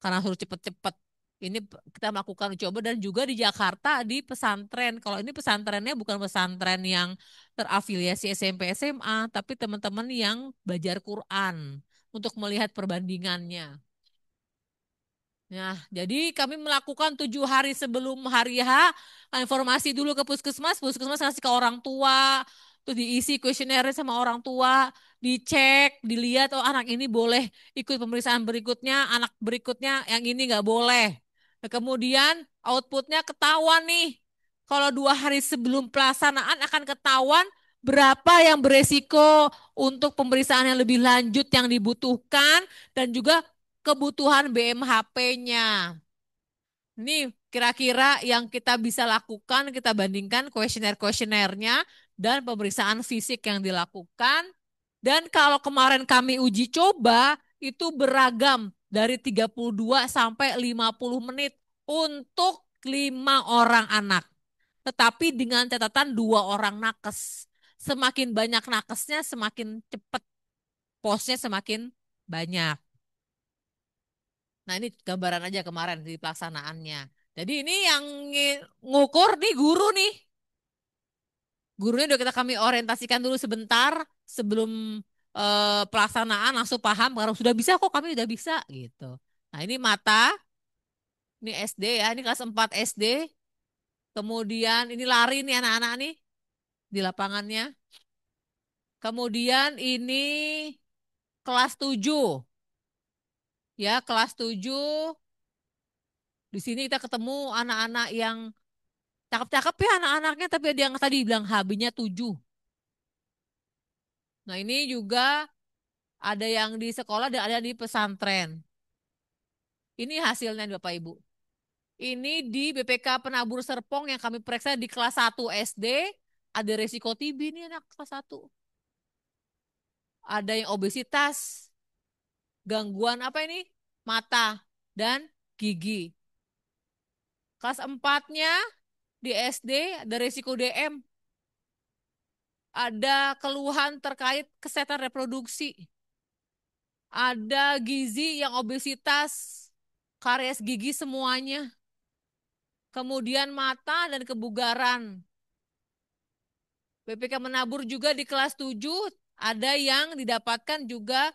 [SPEAKER 2] Karena suruh cepet-cepet. Ini kita melakukan uji coba dan juga di Jakarta di pesantren. Kalau ini pesantrennya bukan pesantren yang terafiliasi SMP SMA, tapi teman-teman yang belajar Quran untuk melihat perbandingannya. Nah, jadi kami melakukan 7 hari sebelum hari H, informasi dulu ke puskesmas, puskesmas ngasih ke orang tua, terus diisi kuesioner sama orang tua, dicek, dilihat, oh anak ini boleh ikut pemeriksaan berikutnya, anak berikutnya yang ini nggak boleh. Nah, kemudian outputnya ketahuan nih, kalau 2 hari sebelum pelaksanaan akan ketahuan berapa yang beresiko untuk pemeriksaan yang lebih lanjut yang dibutuhkan, dan juga kebutuhan BMHP-nya. Ini kira-kira yang kita bisa lakukan, kita bandingkan kuesioner-kuesionernya dan pemeriksaan fisik yang dilakukan. Dan kalau kemarin kami uji coba, itu beragam dari 32 sampai 50 menit untuk 5 orang anak. Tetapi dengan catatan 2 orang nakes. Semakin banyak nakesnya, semakin cepat posnya semakin banyak. Nah ini gambaran aja kemarin di pelaksanaannya. Jadi ini yang ngukur nih guru nih. Gurunya udah kita kami orientasikan dulu sebentar sebelum pelaksanaan langsung paham kalau sudah bisa kok kami udah bisa gitu. Nah ini mata, ini SD ya, ini kelas 4 SD. Kemudian ini lari nih anak-anak nih di lapangannya. Kemudian ini kelas 7 ya, kelas 7. Di sini kita ketemu anak-anak yang cakep-cakep ya anak-anaknya, tapi ada yang tadi bilang HB-nya 7. Nah ini juga ada yang di sekolah dan ada yang di pesantren. Ini hasilnya Bapak Ibu. Ini di BPK Penabur Serpong yang kami periksa di kelas 1 SD. Ada resiko TB nih anak kelas 1. Ada yang obesitas, gangguan apa ini? Mata dan gigi. Kelas 4-nya di SD ada resiko DM. Ada keluhan terkait kesehatan reproduksi. Ada gizi yang obesitas, karies gigi semuanya. Kemudian mata dan kebugaran. BPK menabur juga di kelas 7 ada yang didapatkan juga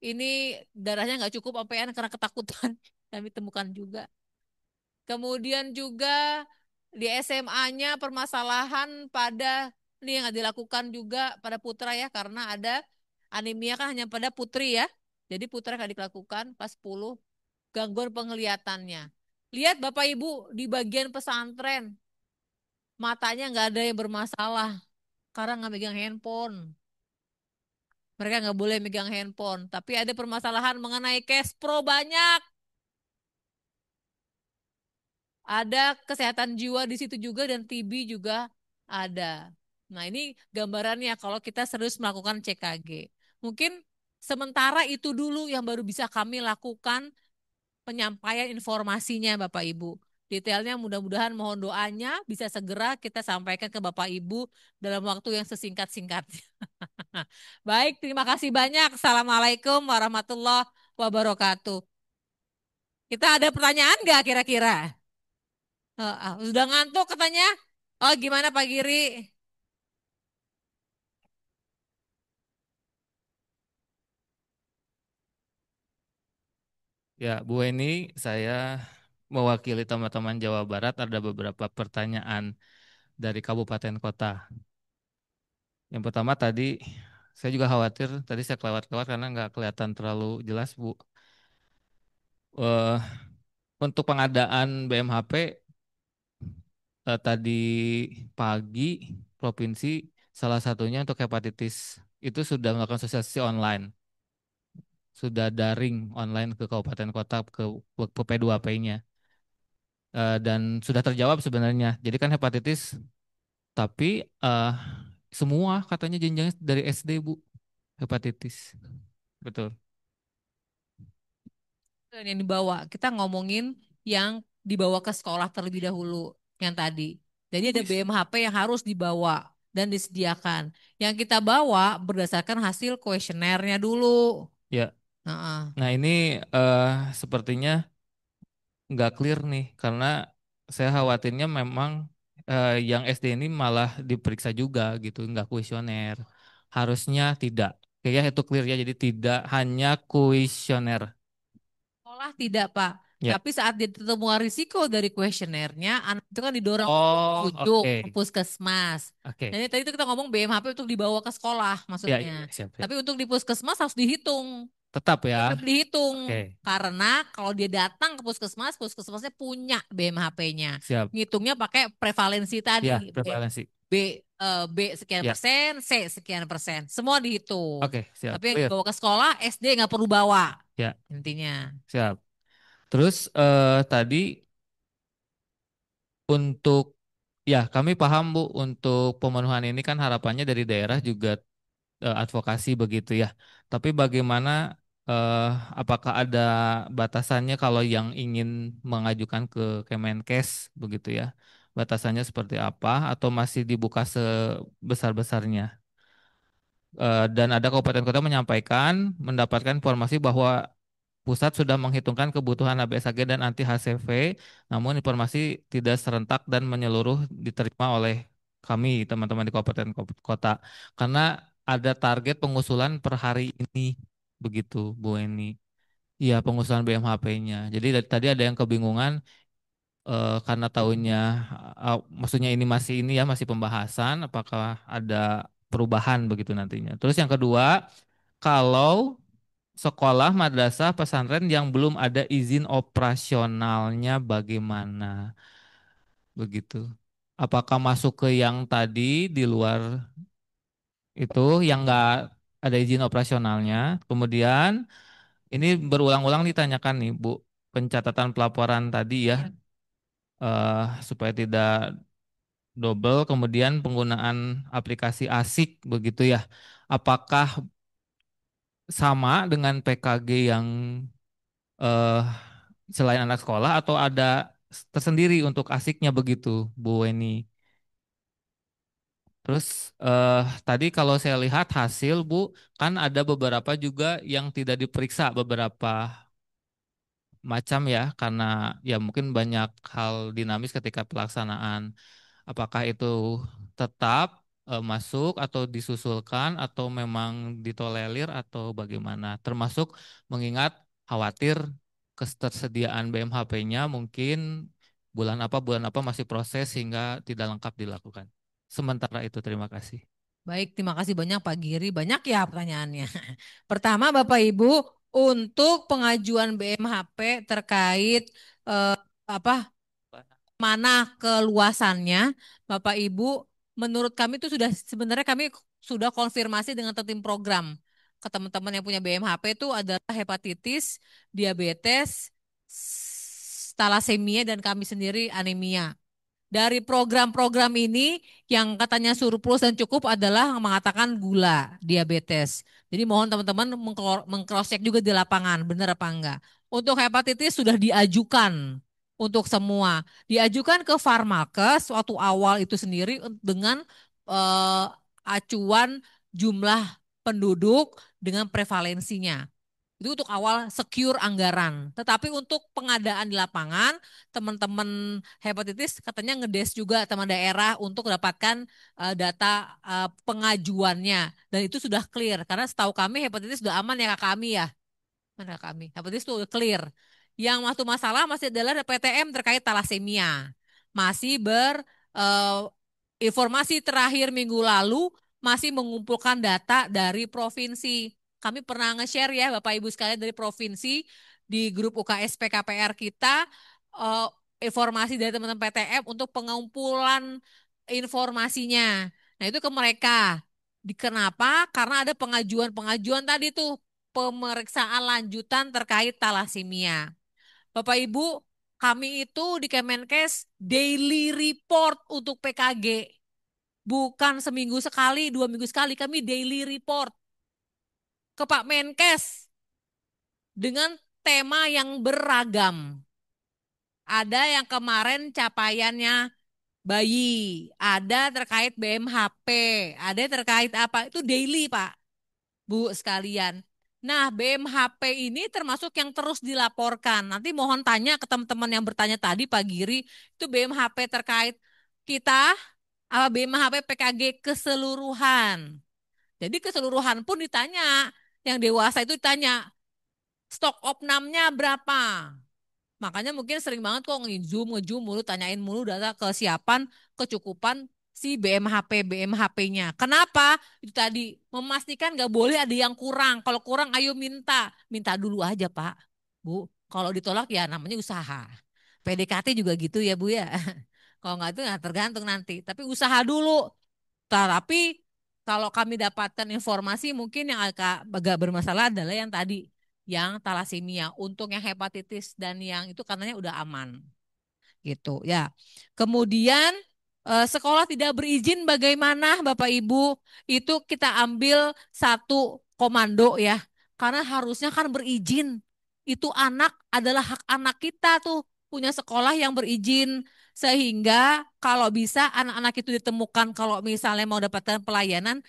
[SPEAKER 2] ini darahnya nggak cukup APN karena ketakutan. Kami temukan juga. Kemudian juga di SMA-nya permasalahan pada ini yang dilakukan juga pada putra ya karena ada anemia kan hanya pada putri ya. Jadi putra akan dilakukan pas 10 gangguan penglihatannya. Lihat Bapak Ibu di bagian pesantren matanya nggak ada yang bermasalah karena nggak megang handphone. Mereka nggak boleh megang handphone. Tapi ada permasalahan mengenai cash pro banyak. Ada kesehatan jiwa di situ juga dan TB juga ada. Nah, ini gambarannya kalau kita serius melakukan CKG. Mungkin sementara itu dulu yang baru bisa kami lakukan penyampaian informasinya Bapak Ibu. Detailnya mudah-mudahan mohon doanya bisa segera kita sampaikan ke Bapak Ibu dalam waktu yang sesingkat-singkatnya. Baik, terima kasih banyak. Assalamualaikum warahmatullahi wabarakatuh. Kita ada pertanyaan nggak kira-kira? Sudah ngantuk katanya. Oh, gimana Pak Giri?
[SPEAKER 3] Ya, Bu Eni, saya mewakili teman-teman Jawa Barat ada beberapa pertanyaan dari kabupaten kota. Yang pertama tadi, saya juga khawatir, tadi saya kelewat-kelewat karena nggak kelihatan terlalu jelas, Bu. Eh, untuk pengadaan BMHP, tadi pagi, provinsi salah satunya untuk hepatitis itu sudah melakukan sosialisasi online, sudah daring online ke kabupaten kota, ke P2P-nya. Dan sudah terjawab sebenarnya. Jadi kan hepatitis, tapi semua katanya jenjangnya dari SD, Bu, hepatitis. Betul.
[SPEAKER 2] Yang dibawa. Kita ngomongin yang dibawa ke sekolah terlebih dahulu yang tadi. Jadi ada BMHP yang harus dibawa dan disediakan. Yang kita bawa berdasarkan hasil kuesionernya dulu.
[SPEAKER 3] Ya.
[SPEAKER 2] Heeh.
[SPEAKER 3] Nah, ini sepertinya nggak clear nih karena saya khawatirnya memang yang SD ini malah diperiksa juga gitu, nggak kuesioner. Harusnya tidak. Kayaknya itu clear ya, jadi tidak hanya kuesioner.
[SPEAKER 2] Sekolah tidak, Pak.
[SPEAKER 3] Ya.
[SPEAKER 2] Tapi saat ditemukan risiko dari kuesionernya, anak itu kan didorong untuk
[SPEAKER 3] Oh,
[SPEAKER 2] rujuk ke
[SPEAKER 3] oke.
[SPEAKER 2] puskesmas.
[SPEAKER 3] Oke.
[SPEAKER 2] Jadi tadi itu kita ngomong BMHP untuk dibawa ke sekolah
[SPEAKER 3] Ya, ya,
[SPEAKER 2] maksudnya.
[SPEAKER 3] siap, siap.
[SPEAKER 2] Tapi untuk di puskesmas harus dihitung.
[SPEAKER 3] Tetap ya.
[SPEAKER 2] Tetap dihitung.
[SPEAKER 3] Oke,
[SPEAKER 2] Karena kalau dia datang ke puskesmas, puskesmasnya punya BMHP-nya.
[SPEAKER 3] siap.
[SPEAKER 2] Ngitungnya pakai prevalensi
[SPEAKER 3] Ya,
[SPEAKER 2] tadi.
[SPEAKER 3] prevalensi.
[SPEAKER 2] B sekian
[SPEAKER 3] Ya,
[SPEAKER 2] persen, C sekian persen. Semua dihitung.
[SPEAKER 3] oke, siap.
[SPEAKER 2] Tapi yang
[SPEAKER 3] Clear.
[SPEAKER 2] dibawa ke sekolah, SD nggak perlu bawa.
[SPEAKER 3] Ya,
[SPEAKER 2] Intinya.
[SPEAKER 3] siap. Terus tadi untuk ya kami paham Bu untuk pemenuhan ini kan harapannya dari daerah juga advokasi begitu ya. Tapi bagaimana eh, apakah ada batasannya kalau yang ingin mengajukan ke Kemenkes begitu ya? Batasannya seperti apa atau masih dibuka sebesar-besarnya? Dan ada kabupaten kota menyampaikan mendapatkan informasi bahwa pusat sudah menghitungkan kebutuhan ABSAG dan anti HCV, namun informasi tidak serentak dan menyeluruh diterima oleh kami teman-teman di kabupaten kota karena ada target pengusulan per hari ini begitu Bu Eni. Iya, pengusulan BMHP-nya. Jadi tadi ada yang kebingungan karena tahunnya maksudnya ini masih ini ya masih pembahasan apakah ada perubahan begitu nantinya. Terus yang kedua, kalau sekolah madrasah pesantren yang belum ada izin operasionalnya bagaimana begitu? Apakah masuk ke yang tadi di luar itu yang enggak ada izin operasionalnya? Kemudian ini berulang-ulang ditanyakan nih Bu, pencatatan pelaporan tadi ya supaya tidak double, kemudian penggunaan aplikasi ASIK begitu ya. Apakah sama dengan PKG yang eh, selain anak sekolah atau ada tersendiri untuk ASIKnya begitu, Bu Weni? Terus tadi kalau saya lihat hasil Bu, kan ada beberapa juga yang tidak diperiksa beberapa macam ya, karena ya mungkin banyak hal dinamis ketika pelaksanaan. Apakah itu tetap masuk atau disusulkan atau memang ditolerir atau bagaimana? Termasuk mengingat khawatir ketersediaan BMHP-nya mungkin bulan apa masih proses sehingga tidak lengkap dilakukan. Sementara itu terima kasih.
[SPEAKER 2] Baik, terima kasih banyak Pak Giri. Banyak ya pertanyaannya. Pertama, Bapak Ibu, untuk pengajuan BMHP terkait eh, apa mana keluasannya, Bapak Ibu, menurut kami itu sudah sebenarnya kami sudah konfirmasi dengan tim program ke teman-teman yang punya BMHP itu adalah hepatitis, diabetes, talasemia dan kami sendiri anemia. Dari program-program ini yang katanya surplus dan cukup adalah mengatakan gula, diabetes. Jadi mohon teman-teman mengcross check juga di lapangan, benar apa enggak. Untuk hepatitis sudah diajukan untuk semua. Diajukan ke Farmakes waktu awal itu sendiri dengan eh, acuan jumlah penduduk dengan prevalensinya. Itu untuk awal secure anggaran. Tetapi untuk pengadaan di lapangan, teman-teman hepatitis katanya ngedes juga teman daerah untuk dapatkan data pengajuannya. Dan itu sudah clear. Karena setahu kami hepatitis sudah aman ya kak kami ya. Mana kami? Hepatitis itu udah clear. Yang waktu masalah masih adalah PTM terkait talasemia. Masih informasi terakhir minggu lalu masih mengumpulkan data dari provinsi. Kami pernah nge-share ya Bapak Ibu sekalian dari provinsi di grup UKS PKPR kita eh, informasi dari teman-teman PTM untuk pengumpulan informasinya. Nah itu ke mereka. Kenapa? Karena ada pengajuan-pengajuan tadi tuh pemeriksaan lanjutan terkait talasemia. Bapak Ibu, kami itu di Kemenkes daily report untuk PKG. Bukan seminggu sekali, 2 minggu sekali. Kami daily report ke Pak Menkes dengan tema yang beragam. Ada yang kemarin capaiannya bayi, ada terkait BMHP, ada terkait apa, itu daily Pak. Bu sekalian. Nah, BMHP ini termasuk yang terus dilaporkan. Nanti mohon tanya ke teman-teman yang bertanya tadi Pak Giri, itu BMHP terkait kita apa BMHP PKG keseluruhan. Jadi keseluruhan pun ditanya. Yang dewasa itu ditanya, stok opnamnya berapa? Makanya mungkin sering banget kok nge-zoom mulu, tanyain mulu data kesiapan, kecukupan si BMHP-nya. Kenapa? Itu tadi, memastikan nggak boleh ada yang kurang. Kalau kurang ayo minta. Minta dulu aja Pak, Bu. Kalau ditolak ya namanya usaha. PDKT juga gitu ya Bu ya. Kalau nggak itu ya tergantung nanti. Tapi usaha dulu. Tapi kalau kami dapatkan informasi mungkin yang agak bermasalah adalah yang tadi, yang talasemia. Untuk yang hepatitis dan yang itu katanya udah aman gitu ya. Kemudian sekolah tidak berizin bagaimana Bapak Ibu? Itu kita ambil satu komando ya. Karena harusnya kan berizin. Itu anak adalah hak anak kita tuh punya sekolah yang berizin. Sehingga kalau bisa anak-anak itu ditemukan kalau misalnya mau dapatkan pelayanan,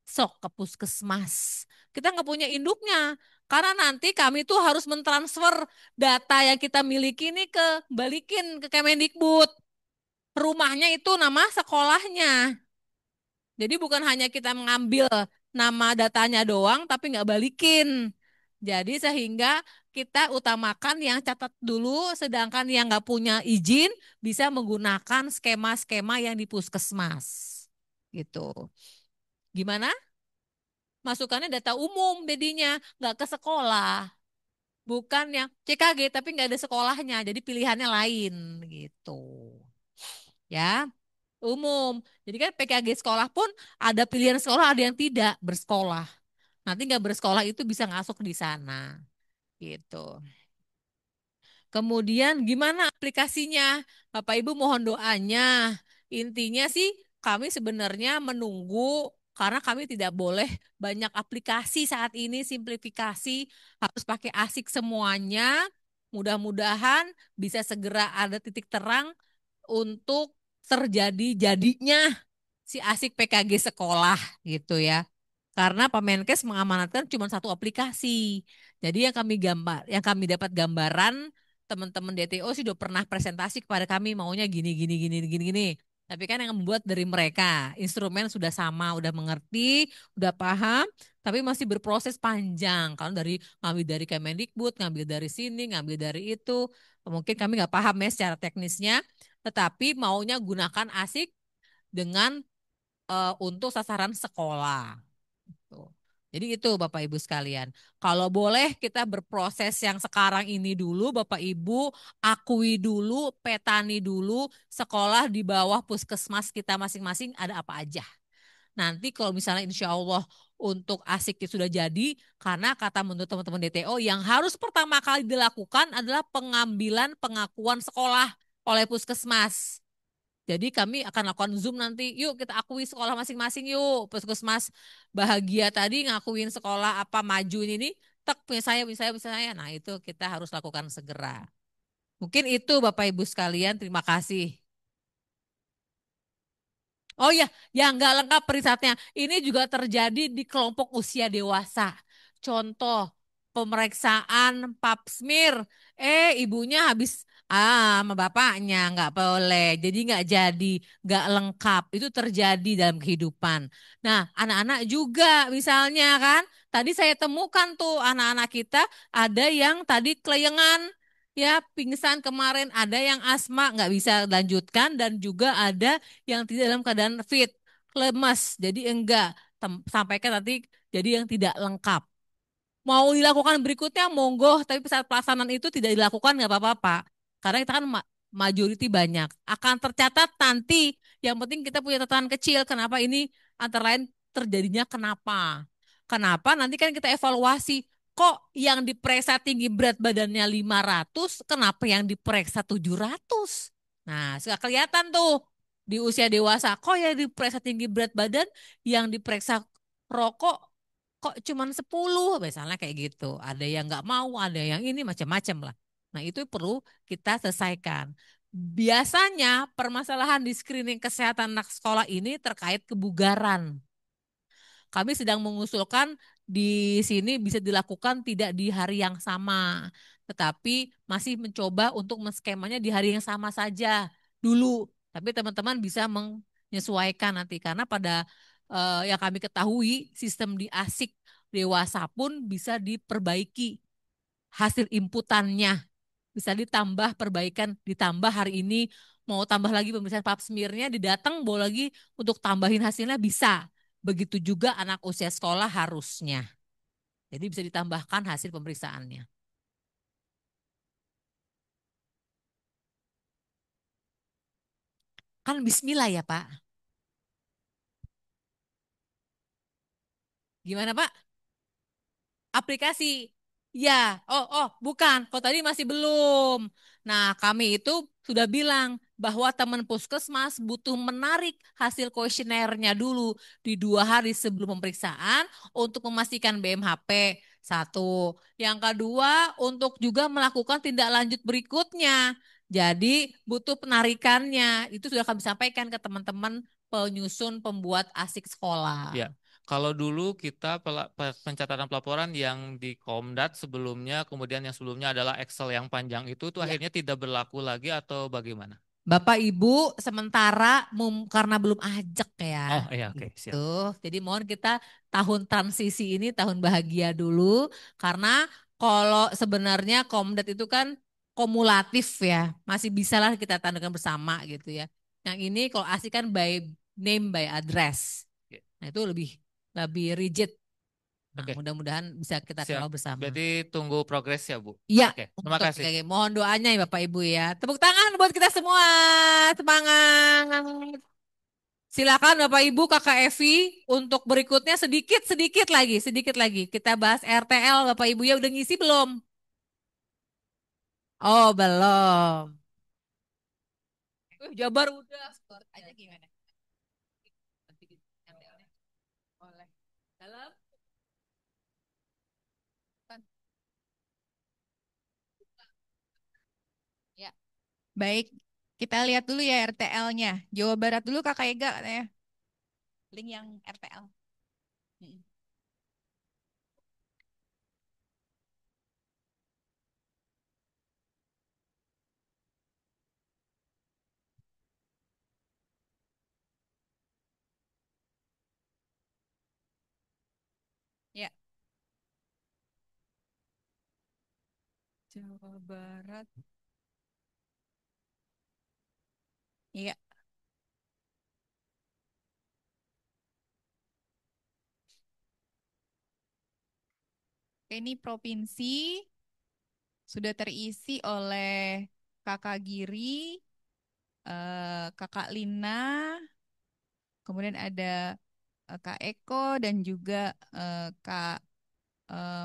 [SPEAKER 2] sok ke puskesmas. Kita nggak punya induknya. Karena nanti kami tuh harus mentransfer data yang kita miliki ini balikin ke Kemendikbud. Rumahnya itu nama sekolahnya. Jadi bukan hanya kita mengambil nama datanya doang, tapi nggak balikin. Jadi sehingga kita utamakan yang catat dulu, sedangkan yang nggak punya izin bisa menggunakan skema-skema yang di puskesmas. Gitu. Gimana? Masukannya data umum jadinya, nggak ke sekolah. Bukan yang CKG, tapi nggak ada sekolahnya. Jadi pilihannya lain gitu. Ya, umum. Jadi kan PKG sekolah pun ada pilihan sekolah, ada yang tidak bersekolah. Nanti nggak bersekolah itu bisa masuk di sana. Gitu. Kemudian gimana aplikasinya? Bapak Ibu mohon doanya. Intinya sih kami sebenarnya menunggu karena kami tidak boleh banyak aplikasi saat ini, simplifikasi harus pakai asik semuanya. Mudah-mudahan bisa segera ada titik terang untuk terjadi jadinya si asik PKG sekolah gitu ya. Karena Pak Menkes mengamanatkan cuma satu aplikasi. Jadi yang kami dapat gambaran teman-teman DTO sudah pernah presentasi kepada kami maunya gini gini gini gini gini. Tapi kan yang membuat dari mereka instrumen sudah sama, udah mengerti, udah paham, tapi masih berproses panjang. Kalau ngambil dari Kemendikbud, ngambil dari sini, ngambil dari itu, mungkin kami nggak paham ya secara teknisnya. Tetapi maunya gunakan ASIK dengan untuk sasaran sekolah. Tuh. Jadi itu Bapak Ibu sekalian. Kalau boleh kita berproses yang sekarang ini dulu Bapak Ibu, akui dulu, petani dulu, sekolah di bawah puskesmas kita masing-masing ada apa aja. Nanti kalau misalnya insya Allah untuk asiknya sudah jadi, karena kata menurut teman-teman DTO yang harus pertama kali dilakukan adalah pengambilan pengakuan sekolah oleh puskesmas. Jadi kami akan lakukan Zoom nanti. Yuk kita akui sekolah masing-masing yuk. Puskesmas bahagia tadi ngakuin sekolah apa maju ini. Tek punya saya, punya saya, punya saya. Nah itu kita harus lakukan segera. Mungkin itu Bapak Ibu sekalian. Terima kasih. Oh ya, yang nggak lengkap peristatnya. Ini juga terjadi di kelompok usia dewasa. Contoh, pemeriksaan pap smear. Ibunya habis sama bapaknya nggak boleh. Jadi nggak lengkap. Itu terjadi dalam kehidupan. Nah, anak-anak juga misalnya kan. Tadi saya temukan tuh anak-anak kita ada yang tadi kelayangan. Ya, pingsan kemarin, ada yang asma nggak bisa lanjutkan dan juga ada yang tidak dalam keadaan fit, lemas, jadi enggak sampaikan nanti jadi yang tidak lengkap. Mau dilakukan berikutnya monggo, tapi saat pelaksanaan itu tidak dilakukan nggak apa-apa. Karena kita kan majority banyak. Akan tercatat nanti, yang penting kita punya catatan kecil, kenapa ini antara lain terjadinya kenapa. Kenapa nanti kan kita evaluasi, kok yang diperiksa tinggi berat badannya 500, kenapa yang diperiksa 700? Nah, sudah kelihatan tuh di usia dewasa, kok yang diperiksa tinggi berat badan, yang diperiksa rokok kok cuman 10 misalnya kayak gitu. Ada yang nggak mau, ada yang ini macam-macam lah. Nah, itu perlu kita selesaikan. Biasanya permasalahan di screening kesehatan anak sekolah ini terkait kebugaran. Kami sedang mengusulkan di sini bisa dilakukan tidak di hari yang sama, tetapi masih mencoba untuk menskemanya di hari yang sama saja dulu. Tapi teman-teman bisa menyesuaikan nanti karena pada yang kami ketahui sistem di ASIK dewasa pun bisa diperbaiki hasil inputannya. Bisa ditambah perbaikan, ditambah hari ini mau tambah lagi pemeriksaan pap smearnya, didatang bawa lagi untuk tambahin hasilnya bisa. Begitu juga anak usia sekolah harusnya. Jadi bisa ditambahkan hasil pemeriksaannya. Kan bismillah ya Pak. Gimana Pak? Aplikasi. Ya, bukan. Kok tadi masih belum. Nah, kami itu sudah bilang bahwa teman puskesmas butuh menarik hasil kuesionernya dulu di 2 hari sebelum pemeriksaan untuk memastikan BMHP. Satu. Yang kedua, untuk juga melakukan tindak lanjut berikutnya. Jadi butuh penarikannya. Itu sudah kami sampaikan ke teman-teman penyusun pembuat asik
[SPEAKER 3] Ya,
[SPEAKER 2] sekolah.
[SPEAKER 3] kalau dulu kita pencatatan pelaporan yang di Komdat sebelumnya, kemudian yang sebelumnya adalah Excel yang panjang itu tuh
[SPEAKER 2] Ya.
[SPEAKER 3] akhirnya tidak berlaku lagi atau bagaimana?
[SPEAKER 2] Bapak Ibu sementara karena belum ajak
[SPEAKER 3] Oh
[SPEAKER 2] ya
[SPEAKER 3] iya, oke,
[SPEAKER 2] gitu.
[SPEAKER 3] siap.
[SPEAKER 2] Jadi mohon kita tahun transisi ini tahun bahagia dulu karena kalau sebenarnya Komdat itu kan kumulatif ya. Masih bisa lah kita tandakan bersama gitu ya. Yang ini kalau asik kan by name by address.
[SPEAKER 3] Oke,
[SPEAKER 2] Nah, itu lebih lebih rigid. Nah,
[SPEAKER 3] oke,
[SPEAKER 2] mudah-mudahan bisa kita
[SPEAKER 3] siap.
[SPEAKER 2] kawal bersama.
[SPEAKER 3] Berarti tunggu progres ya, Bu.
[SPEAKER 2] Iya,
[SPEAKER 3] Oke, terima
[SPEAKER 2] untuk
[SPEAKER 3] kasih.
[SPEAKER 2] mohon doanya ya Bapak Ibu ya. Tepuk tangan buat kita semua. Semangat. Silakan Bapak Ibu, Kakak Evi untuk berikutnya sedikit lagi. Kita bahas RTL Bapak Ibu ya udah ngisi belum? Oh, belum. Jabar udah. Skor aja gimana? RTL-nya. Boleh. Dalam.
[SPEAKER 1] Ya, baik. Kita lihat dulu ya RTL-nya. Jawa Barat dulu Kakak Ega katanya. Link yang RTL. Mm. Ya, Jawa Barat. Iya, ini provinsi sudah terisi oleh Kakak Giri, Kakak Lina, kemudian ada Kak Eko dan juga Kak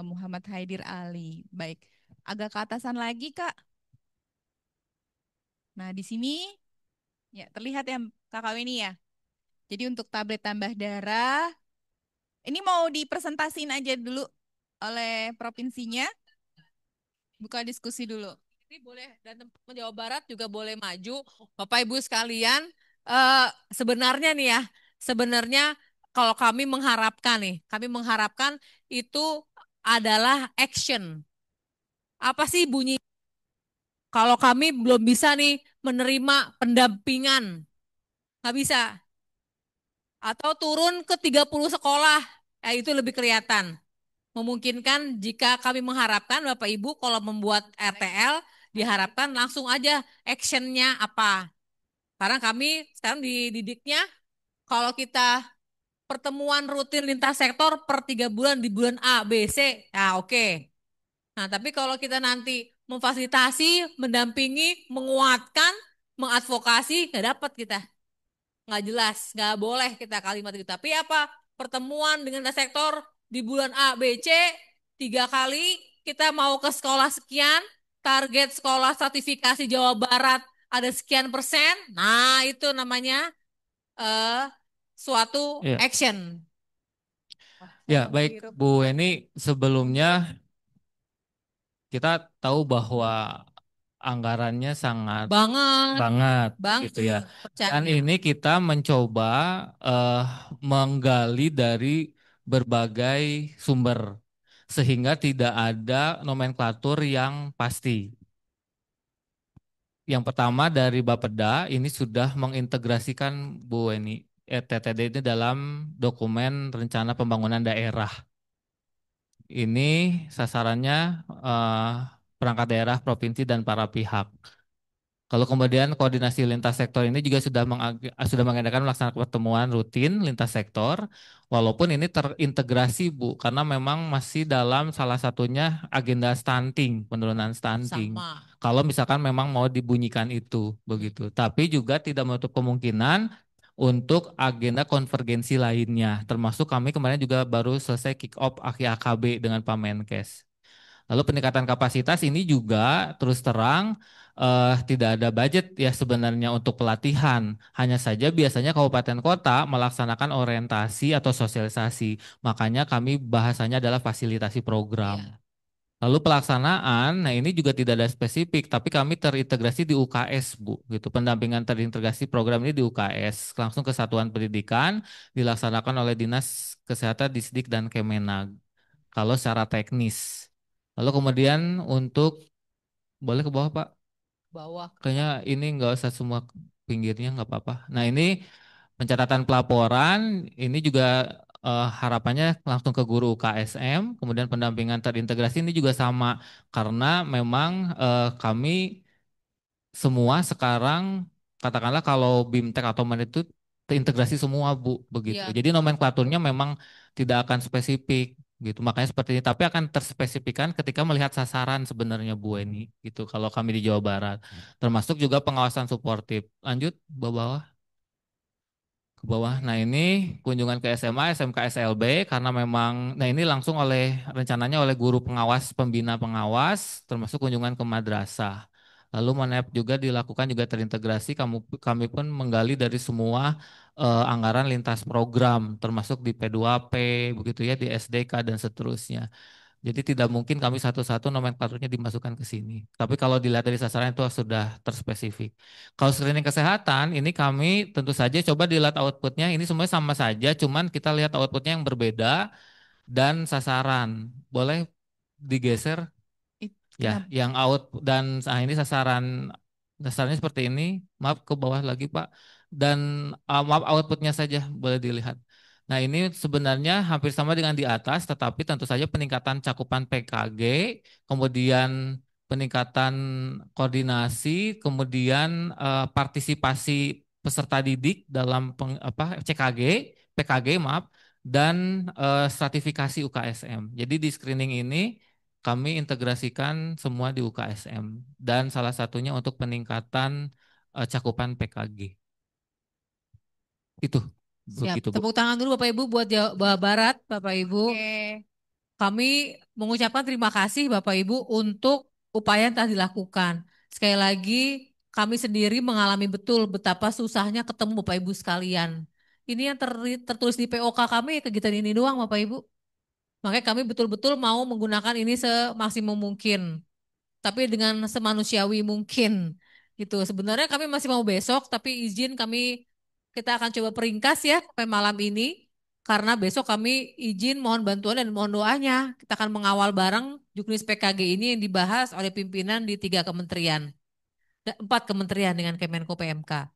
[SPEAKER 1] Muhammad Haidir Ali. Baik, agak ke atasan lagi Kak. Nah, di sini ya terlihat ya Kakak Weni ya. Jadi untuk tablet tambah darah, ini mau dipresentasiin aja dulu oleh provinsinya. Buka diskusi dulu.
[SPEAKER 2] Ini boleh dan teman Jawa Barat juga boleh maju. Bapak Ibu sekalian, sebenarnya nih ya, sebenarnya kalau kami mengharapkan itu adalah action. Apa sih bunyi? Kalau kami belum bisa nih menerima pendampingan, nggak bisa. Atau turun ke 30 sekolah, itu lebih kelihatan. Memungkinkan jika kami mengharapkan Bapak Ibu kalau membuat RTL, diharapkan langsung aja actionnya apa. Karena kami sekarang dididiknya kalau kita pertemuan rutin lintas sektor per 3 bulan di bulan A, B, C, ya oke. Nah tapi kalau kita nanti memfasilitasi, mendampingi, menguatkan, mengadvokasi, nggak dapat kita. Nggak jelas, nggak boleh kita kalimat itu. Tapi apa? Pertemuan dengan lintas sektor di bulan A, B, C, 3 kali, kita mau ke sekolah sekian, target sekolah sertifikasi Jawa Barat ada sekian persen. Nah, itu namanya eh suatu
[SPEAKER 3] Ya,
[SPEAKER 2] action.
[SPEAKER 3] ya baik Bu Weni, sebelumnya kita tahu bahwa anggarannya sangat
[SPEAKER 2] Banget,
[SPEAKER 3] banget gitu ya.
[SPEAKER 2] banget,
[SPEAKER 3] Dan
[SPEAKER 2] percaya.
[SPEAKER 3] ini kita mencoba eh, menggali dari berbagai sumber sehingga tidak ada nomenklatur yang pasti. Yang pertama dari Bapeda ini sudah mengintegrasikan Bu Weni TTD ini dalam dokumen rencana pembangunan daerah. Ini sasarannya eh, perangkat daerah, provinsi dan para pihak. Kalau kemudian koordinasi lintas sektor ini juga sudah mengadakan melaksanakan pertemuan rutin lintas sektor, walaupun ini terintegrasi Bu, karena memang masih dalam salah satunya agenda stunting, penurunan stunting.
[SPEAKER 2] Sama.
[SPEAKER 3] Kalau misalkan memang mau dibunyikan itu begitu, tapi juga tidak menutup kemungkinan untuk agenda konvergensi lainnya, termasuk kami kemarin juga baru selesai kick off AKB dengan Pak Menkes. Lalu peningkatan kapasitas ini juga terus terang tidak ada budget ya sebenarnya untuk pelatihan. Hanya saja biasanya kabupaten kota melaksanakan orientasi atau sosialisasi. Makanya kami bahasanya adalah fasilitasi program.
[SPEAKER 2] Iya.
[SPEAKER 3] Lalu pelaksanaan, nah ini juga tidak ada spesifik, tapi kami terintegrasi di UKS, Bu. Gitu. Pendampingan terintegrasi program ini di UKS, langsung ke Satuan Pendidikan, dilaksanakan oleh Dinas Kesehatan Disdik dan Kemenag. Kalau secara teknis. Lalu kemudian untuk, boleh ke bawah Pak?
[SPEAKER 2] Bawah.
[SPEAKER 3] Kayaknya ini nggak usah semua pinggirnya nggak apa-apa. Nah ini pencatatan pelaporan, ini juga harapannya langsung ke guru UKSM, kemudian pendampingan terintegrasi ini juga sama karena memang kami semua sekarang katakanlah kalau BIMTEK atau MAN itu terintegrasi semua Bu begitu.
[SPEAKER 2] Iya.
[SPEAKER 3] Jadi nomenklaturnya memang tidak akan spesifik gitu. Makanya seperti ini tapi akan terspesifikkan ketika melihat sasaran sebenarnya Bu Eni gitu kalau kami di Jawa Barat. Termasuk juga pengawasan suportif. Lanjut bawah ke bawah. Nah, ini kunjungan ke SMA, SMK, SLB karena memang nah ini langsung oleh rencananya oleh guru pengawas, pembina pengawas termasuk kunjungan ke madrasah. Lalu Monep juga dilakukan juga terintegrasi kami pun menggali dari semua anggaran lintas program termasuk di P2P begitu ya di SDK dan seterusnya. Jadi tidak mungkin kami satu-satu nomenklaturnya dimasukkan ke sini. Tapi kalau dilihat dari sasaran itu sudah terspesifik. Kalau screening kesehatan, ini kami tentu saja coba dilihat outputnya. Ini semuanya sama saja, cuman kita lihat outputnya yang berbeda dan sasaran. Boleh digeser ya,
[SPEAKER 1] Kenapa?
[SPEAKER 3] yang out dan ini sasaran dasarnya seperti ini. Maaf ke bawah lagi Pak. Dan maaf outputnya saja boleh dilihat. Nah ini sebenarnya hampir sama dengan di atas, tetapi tentu saja peningkatan cakupan PKG, kemudian peningkatan koordinasi, kemudian partisipasi peserta didik dalam CKG, PKG maaf, dan stratifikasi UKSM. Jadi di screening ini kami integrasikan semua di UKSM dan salah satunya untuk peningkatan cakupan PKG. Itu
[SPEAKER 2] Siap.
[SPEAKER 3] begitu Bu.
[SPEAKER 2] Tepuk tangan dulu Bapak Ibu buat Jawa Barat, Bapak Ibu.
[SPEAKER 1] Oke.
[SPEAKER 2] Kami mengucapkan terima kasih Bapak Ibu untuk upaya yang telah dilakukan. Sekali lagi, kami sendiri mengalami betul betapa susahnya ketemu Bapak Ibu sekalian. Ini yang tertulis di POK kami, kegiatan ini doang Bapak Ibu. Makanya kami betul-betul mau menggunakan ini semaksimum mungkin, tapi dengan semanusiawi mungkin. Gitu. Sebenarnya kami masih mau besok, tapi izin kita akan coba peringkas ya sampai malam ini. Karena besok kami izin mohon bantuan dan mohon doanya. Kita akan mengawal bareng Juknis PKG ini yang dibahas oleh pimpinan di 3 kementerian. 4 kementerian dengan Kemenko PMK.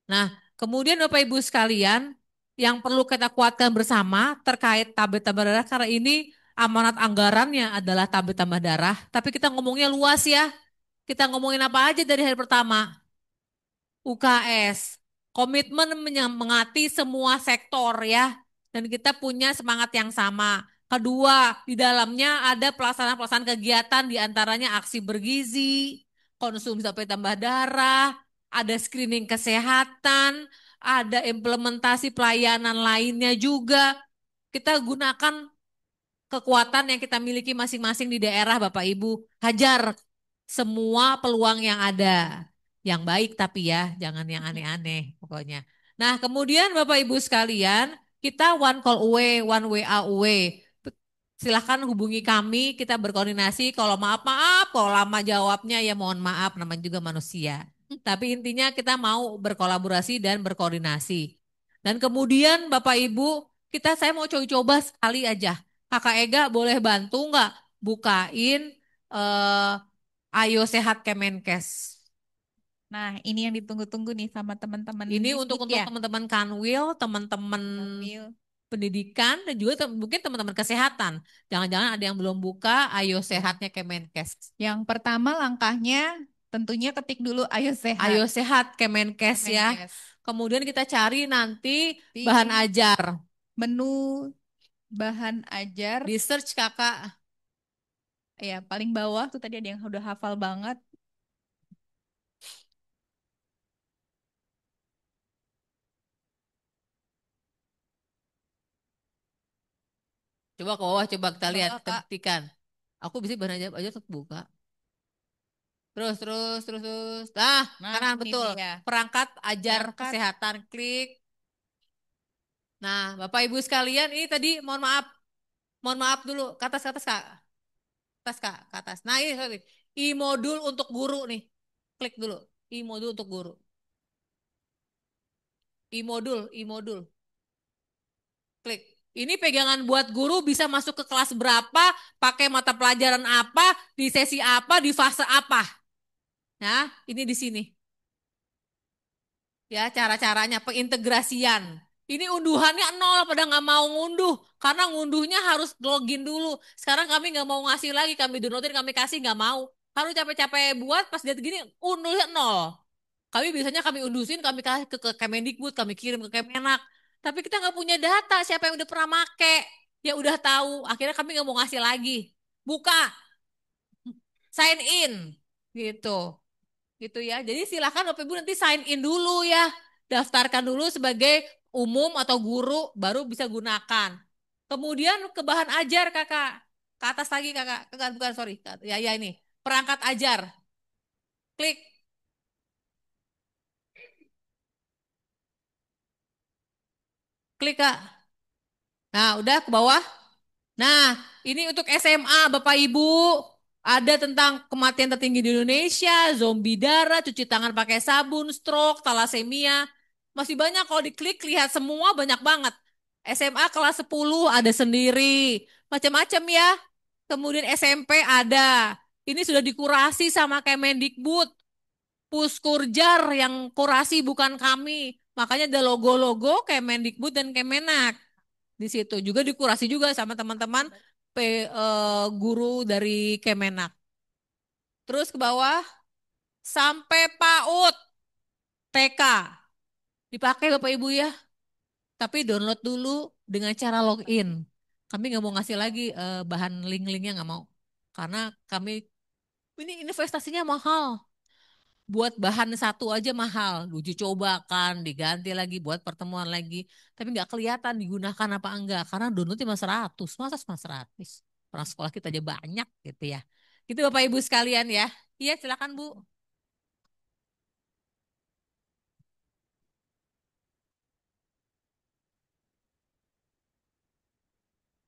[SPEAKER 2] Nah, kemudian Bapak Ibu sekalian, yang perlu kita kuatkan bersama terkait tablet tambah darah karena ini amanat anggarannya adalah tablet tambah darah, tapi kita ngomongnya luas ya. Kita ngomongin apa aja dari hari pertama? UKS, komitmen menyemangati semua sektor ya, dan kita punya semangat yang sama. Kedua, di dalamnya ada pelaksanaan-pelaksanaan kegiatan, diantaranya aksi bergizi, konsumsi sampai tambah darah, ada screening kesehatan, ada implementasi pelayanan lainnya juga. Kita gunakan kekuatan yang kita miliki masing-masing di daerah, Bapak Ibu. Hajar semua peluang yang ada. Yang baik tapi ya, jangan yang aneh-aneh pokoknya. Nah, kemudian Bapak Ibu sekalian, kita one call away, one WA away. Silahkan hubungi kami, kita berkoordinasi. Kalau maaf-maaf, kalau lama jawabnya ya mohon maaf, namanya juga manusia. Tapi intinya kita mau berkolaborasi dan berkoordinasi. Dan kemudian Bapak Ibu, saya mau coba-coba sekali aja. Kakak Ega boleh bantu nggak bukain eh, Ayo Sehat Kemenkes.
[SPEAKER 1] Nah, ini yang ditunggu-tunggu nih sama teman-teman
[SPEAKER 2] Ini untuk
[SPEAKER 1] Disdik ya.
[SPEAKER 2] teman-teman Kanwil, teman-teman
[SPEAKER 1] Ambil.
[SPEAKER 2] pendidikan dan juga mungkin teman-teman kesehatan. Jangan-jangan ada yang belum buka Ayo Sehatnya Kemenkes.
[SPEAKER 1] Yang pertama langkahnya tentunya ketik dulu Ayo Sehat.
[SPEAKER 2] Ayo Sehat Kemenkes ya.
[SPEAKER 1] Kemenkes.
[SPEAKER 2] Kemudian kita cari nanti
[SPEAKER 1] Di
[SPEAKER 2] bahan ajar.
[SPEAKER 1] menu bahan ajar,
[SPEAKER 2] Di search kakak.
[SPEAKER 1] ya paling bawah tuh tadi ada yang udah hafal banget.
[SPEAKER 2] Coba ke bawah, coba kita lihat,
[SPEAKER 1] Bawah,
[SPEAKER 2] kita
[SPEAKER 1] Kak.
[SPEAKER 2] buktikan. Aku bisa bahan aja tetap buka. Terus, terus, terus, terus. Nah,
[SPEAKER 1] Nah,
[SPEAKER 2] kanan
[SPEAKER 1] ini
[SPEAKER 2] betul.
[SPEAKER 1] dia.
[SPEAKER 2] Perangkat ajar
[SPEAKER 1] Perangkat.
[SPEAKER 2] kesehatan. Klik. Nah, Bapak Ibu sekalian, ini tadi mohon maaf. Mohon maaf dulu. Ke atas, Kak. Atas, Kak. Ke atas. Nah, ini sorry. I-modul untuk guru nih. Klik dulu. I-modul untuk guru. I-modul, I-modul. Klik. Ini pegangan buat guru bisa masuk ke kelas berapa, pakai mata pelajaran apa, di sesi apa, di fase apa. Nah, ini di sini. Ya, cara-caranya pengintegrasian. Ini unduhannya nol, pada nggak mau ngunduh. Karena ngunduhnya harus login dulu. Sekarang kami nggak mau ngasih lagi, kami downloadin, kami kasih nggak mau. Harus capek-capek buat, pas lihat gini, unduhnya nol. Kami biasanya kami unduhin, kami kasih ke Kemendikbud, kami kirim ke Kemenak. Tapi kita nggak punya data, siapa yang udah pernah make. Ya udah tahu, akhirnya kami nggak mau ngasih lagi. Buka, sign in, gitu. Gitu ya. Jadi silakan Bapak Ibu nanti sign in dulu ya. Daftarkan dulu sebagai umum atau guru baru bisa gunakan. Kemudian ke bahan ajar Kakak. Ke atas lagi Kakak. Bukan, bukan sorry. Ya ya ini. Perangkat ajar. Klik. Klik Kak. Nah udah ke bawah. Nah, ini untuk SMA, Bapak Ibu, ada tentang kematian tertinggi di Indonesia, zombie darah, cuci tangan pakai sabun, stroke, talasemia. Masih banyak kalau diklik lihat semua banyak banget. SMA kelas 10 ada sendiri, macam-macam ya. Kemudian SMP ada. Ini sudah dikurasi sama Kemendikbud. Puskurjar yang kurasi bukan kami. Makanya ada logo-logo Kemendikbud dan Kemenak. Di situ juga dikurasi juga sama teman-teman guru dari Kemenak. Terus ke bawah sampai PAUD TK dipakai Bapak Ibu ya. Tapi download dulu dengan cara login. Kami nggak mau ngasih lagi bahan link-linknya nggak mau. Karena kami ini investasinya mahal. Buat bahan satu aja mahal, uji coba kan, diganti lagi buat pertemuan lagi. Tapi nggak kelihatan digunakan apa enggak, karena downloadnya cuma 100, masa cuma 100. Orang sekolah kita aja banyak gitu ya. Itu Bapak Ibu sekalian ya. Iya silakan Bu.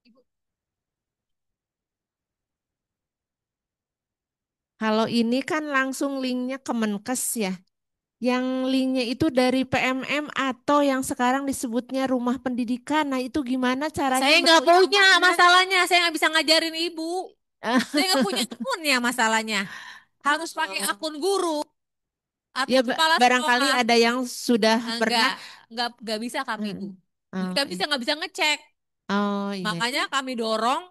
[SPEAKER 2] Ibu.
[SPEAKER 4] Kalau ini kan langsung linknya ke Menkes ya. Yang linknya itu dari PMM atau yang sekarang disebutnya rumah pendidikan. Nah itu gimana caranya
[SPEAKER 2] Saya nggak
[SPEAKER 4] bentuk
[SPEAKER 2] punya
[SPEAKER 4] emailnya?
[SPEAKER 2] masalahnya, saya nggak bisa ngajarin Ibu. Saya nggak punya akunnya masalahnya. Harus pakai akun guru atau
[SPEAKER 4] Ya
[SPEAKER 2] kepala
[SPEAKER 4] barangkali
[SPEAKER 2] sekolah.
[SPEAKER 4] ada yang sudah
[SPEAKER 2] Enggak,
[SPEAKER 4] pernah.
[SPEAKER 2] nggak bisa kami Bu.
[SPEAKER 4] Hmm.
[SPEAKER 2] Jadi kami
[SPEAKER 4] Oke.
[SPEAKER 2] nggak bisa ngecek.
[SPEAKER 4] Oh iya.
[SPEAKER 2] Makanya kami dorong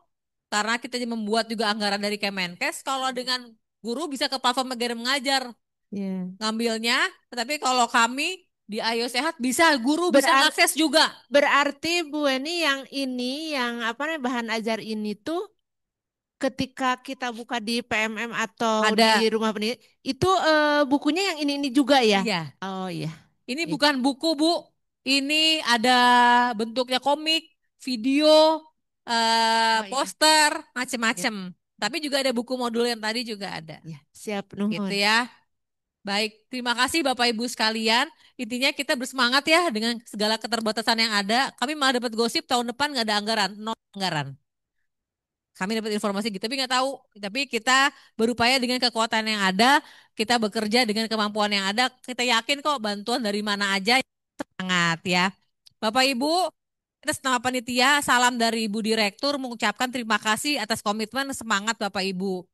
[SPEAKER 2] karena kita membuat juga anggaran dari Kemenkes kalau dengan guru bisa ke platform Negara Mengajar
[SPEAKER 4] Iya.
[SPEAKER 2] ngambilnya, tetapi kalau kami di Ayo Sehat bisa guru bisa
[SPEAKER 4] Berar-
[SPEAKER 2] akses juga.
[SPEAKER 4] Berarti Bu Eni yang ini yang apa namanya bahan ajar ini tuh ketika kita buka di PMM atau di
[SPEAKER 2] Ada,
[SPEAKER 4] rumah pendidikan itu bukunya yang ini juga ya?
[SPEAKER 2] iya.
[SPEAKER 4] Oh iya.
[SPEAKER 2] Ini
[SPEAKER 4] Iya.
[SPEAKER 2] bukan buku Bu, ini ada bentuknya komik, video,
[SPEAKER 4] Oh iya.
[SPEAKER 2] poster,
[SPEAKER 4] Ya,
[SPEAKER 2] macem-macem. Tapi juga ada buku modul yang tadi juga ada.
[SPEAKER 4] ya. Siap
[SPEAKER 2] Gitu
[SPEAKER 4] nuhun.
[SPEAKER 2] ya. Baik, terima kasih Bapak Ibu sekalian. Intinya kita bersemangat ya dengan segala keterbatasan yang ada. Kami malah dapat gosip tahun depan nggak ada anggaran, nol anggaran. Kami dapat informasi gitu, tapi nggak tahu. Tapi kita berupaya dengan kekuatan yang ada, kita bekerja dengan kemampuan yang ada. Kita yakin kok bantuan dari mana aja sangat ya. Bapak Ibu, atas nama panitia, salam dari Ibu Direktur mengucapkan terima kasih atas komitmen semangat Bapak Ibu.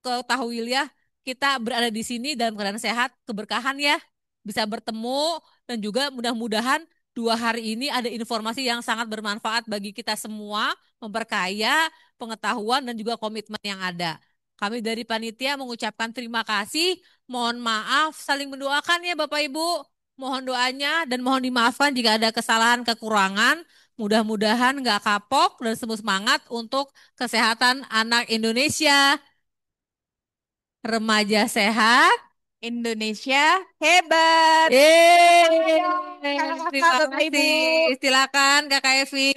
[SPEAKER 2] Ketahui ya, kita berada di sini dalam keadaan sehat, keberkahan ya, bisa bertemu dan juga mudah-mudahan 2 hari ini ada informasi yang sangat bermanfaat bagi kita semua, memperkaya pengetahuan dan juga komitmen yang ada. Kami dari panitia mengucapkan terima kasih, mohon maaf, saling mendoakan ya Bapak Ibu, mohon doanya dan mohon dimaafkan jika ada kesalahan kekurangan. Mudah-mudahan nggak kapok dan sembuh semangat untuk kesehatan anak Indonesia. Remaja sehat.
[SPEAKER 1] Indonesia hebat.
[SPEAKER 2] Yeay.
[SPEAKER 1] Kakak-kakak,
[SPEAKER 2] Terima
[SPEAKER 1] Bapak Ibu.
[SPEAKER 2] kasih. Silakan Kakak Evi.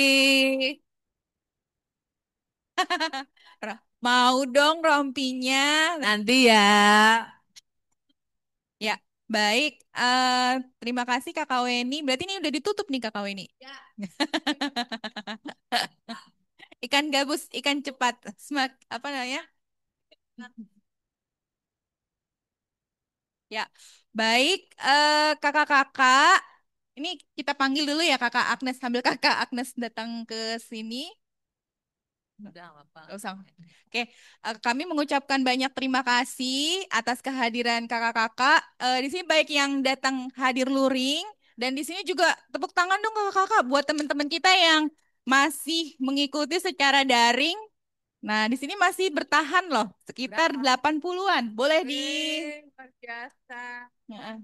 [SPEAKER 1] Mau dong rompinya.
[SPEAKER 2] Nanti ya.
[SPEAKER 1] Ya, baik. Terima kasih Kakak Weni. Berarti ini udah ditutup nih Kakak Weni. Ikan gabus, ikan cepat. Apa namanya? Ya, baik. Kakak-kakak, ini kita panggil dulu ya Kakak Agnes sambil Kakak Agnes datang ke sini.
[SPEAKER 2] Udah apa?
[SPEAKER 1] Nggak usah. Oke, kami mengucapkan banyak terima kasih atas kehadiran kakak-kakak. Di sini baik yang datang hadir luring dan di sini juga tepuk tangan dong kakak-kakak buat teman-teman kita yang masih mengikuti secara daring. Nah, di sini masih bertahan loh, sekitar 80-an. Boleh di
[SPEAKER 2] Luar biasa.
[SPEAKER 1] Nah,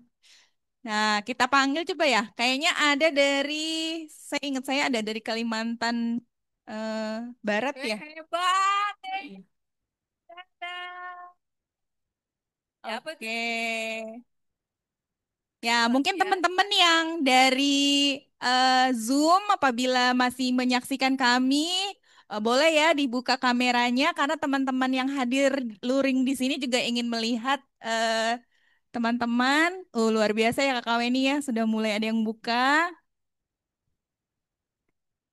[SPEAKER 1] nah, kita panggil coba ya. Kayaknya ada dari saya ingat saya ada dari Kalimantan eh, Barat ya.
[SPEAKER 2] Hebat. Dadah. Siapa
[SPEAKER 1] Oke.
[SPEAKER 2] tuh?
[SPEAKER 1] Ya,
[SPEAKER 2] Luar
[SPEAKER 1] mungkin
[SPEAKER 2] biasa.
[SPEAKER 1] teman-teman yang dari Zoom apabila masih menyaksikan kami, boleh ya dibuka kameranya karena teman-teman yang hadir luring di sini juga ingin melihat teman-teman. Oh, luar biasa ya Kakak Weni ya, sudah mulai ada yang buka.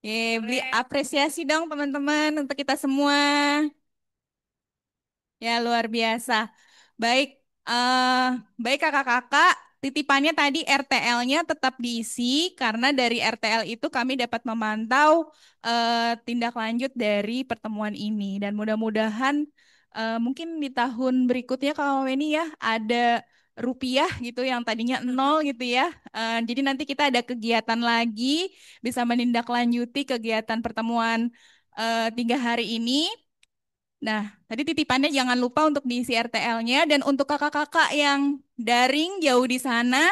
[SPEAKER 1] Beri
[SPEAKER 2] Keren.
[SPEAKER 1] apresiasi dong teman-teman untuk kita semua. Ya, luar biasa. Baik, eh baik kakak-kakak, titipannya tadi RTL-nya tetap diisi karena dari RTL itu kami dapat memantau tindak lanjut dari pertemuan ini dan mudah-mudahan mungkin di tahun berikutnya kalau ini ya ada rupiah gitu yang tadinya nol gitu ya. Jadi nanti kita ada kegiatan lagi bisa menindaklanjuti kegiatan pertemuan 3 hari ini. Nah, tadi titipannya jangan lupa untuk diisi RTL-nya dan untuk kakak-kakak yang daring jauh di sana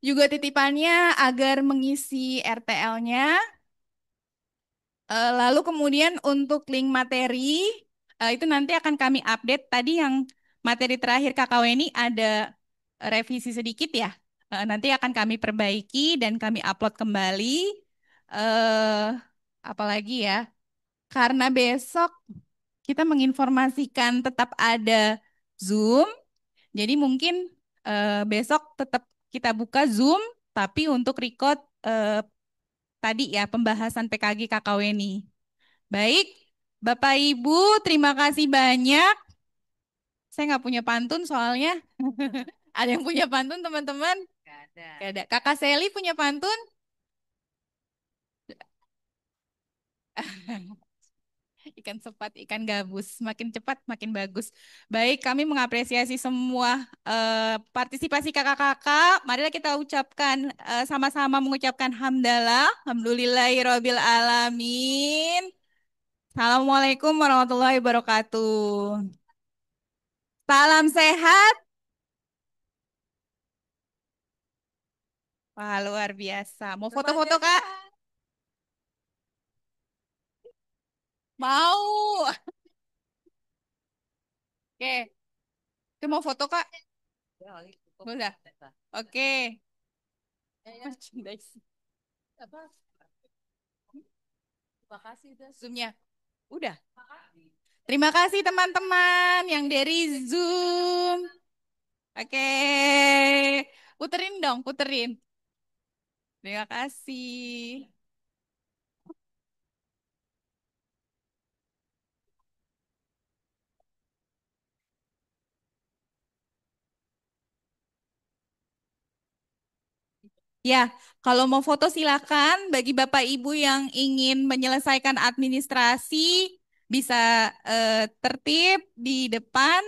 [SPEAKER 1] juga titipannya agar mengisi RTL-nya. Lalu kemudian untuk link materi itu nanti akan kami update. Tadi yang materi terakhir Kakak Weni ada revisi sedikit ya. Nanti akan kami perbaiki dan kami upload kembali. Eh, Apalagi ya, karena besok kita menginformasikan tetap ada Zoom. Jadi mungkin besok tetap kita buka Zoom, tapi untuk record tadi ya pembahasan PKG KKWNI. Baik, Bapak Ibu, terima kasih banyak. Saya nggak punya pantun soalnya. Ada yang punya pantun teman-teman?
[SPEAKER 2] Gak ada.
[SPEAKER 1] Nggak ada. Kakak Seli punya pantun? Ikan sepat, ikan gabus, makin cepat makin bagus. Baik, kami mengapresiasi semua partisipasi kakak-kakak. Marilah kita ucapkan sama-sama mengucapkan hamdalah, alhamdulillahirabbil alamin. Assalamualaikum warahmatullahi wabarakatuh. Salam sehat. Wah, luar biasa. Mau foto-foto, Kak? Mau. Oke. Itu mau foto, Kak? Udah. Oke. Merchandise.
[SPEAKER 2] Apa? Terima kasih udah.
[SPEAKER 1] Zoom-nya. Udah. Terima kasih teman-teman yang dari Zoom. Oke. Puterin dong, puterin. Terima kasih. Ya, kalau mau foto silakan. Bagi Bapak Ibu yang ingin menyelesaikan administrasi, bisa tertib di depan.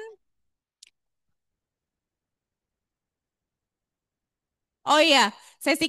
[SPEAKER 1] Oh iya, sesi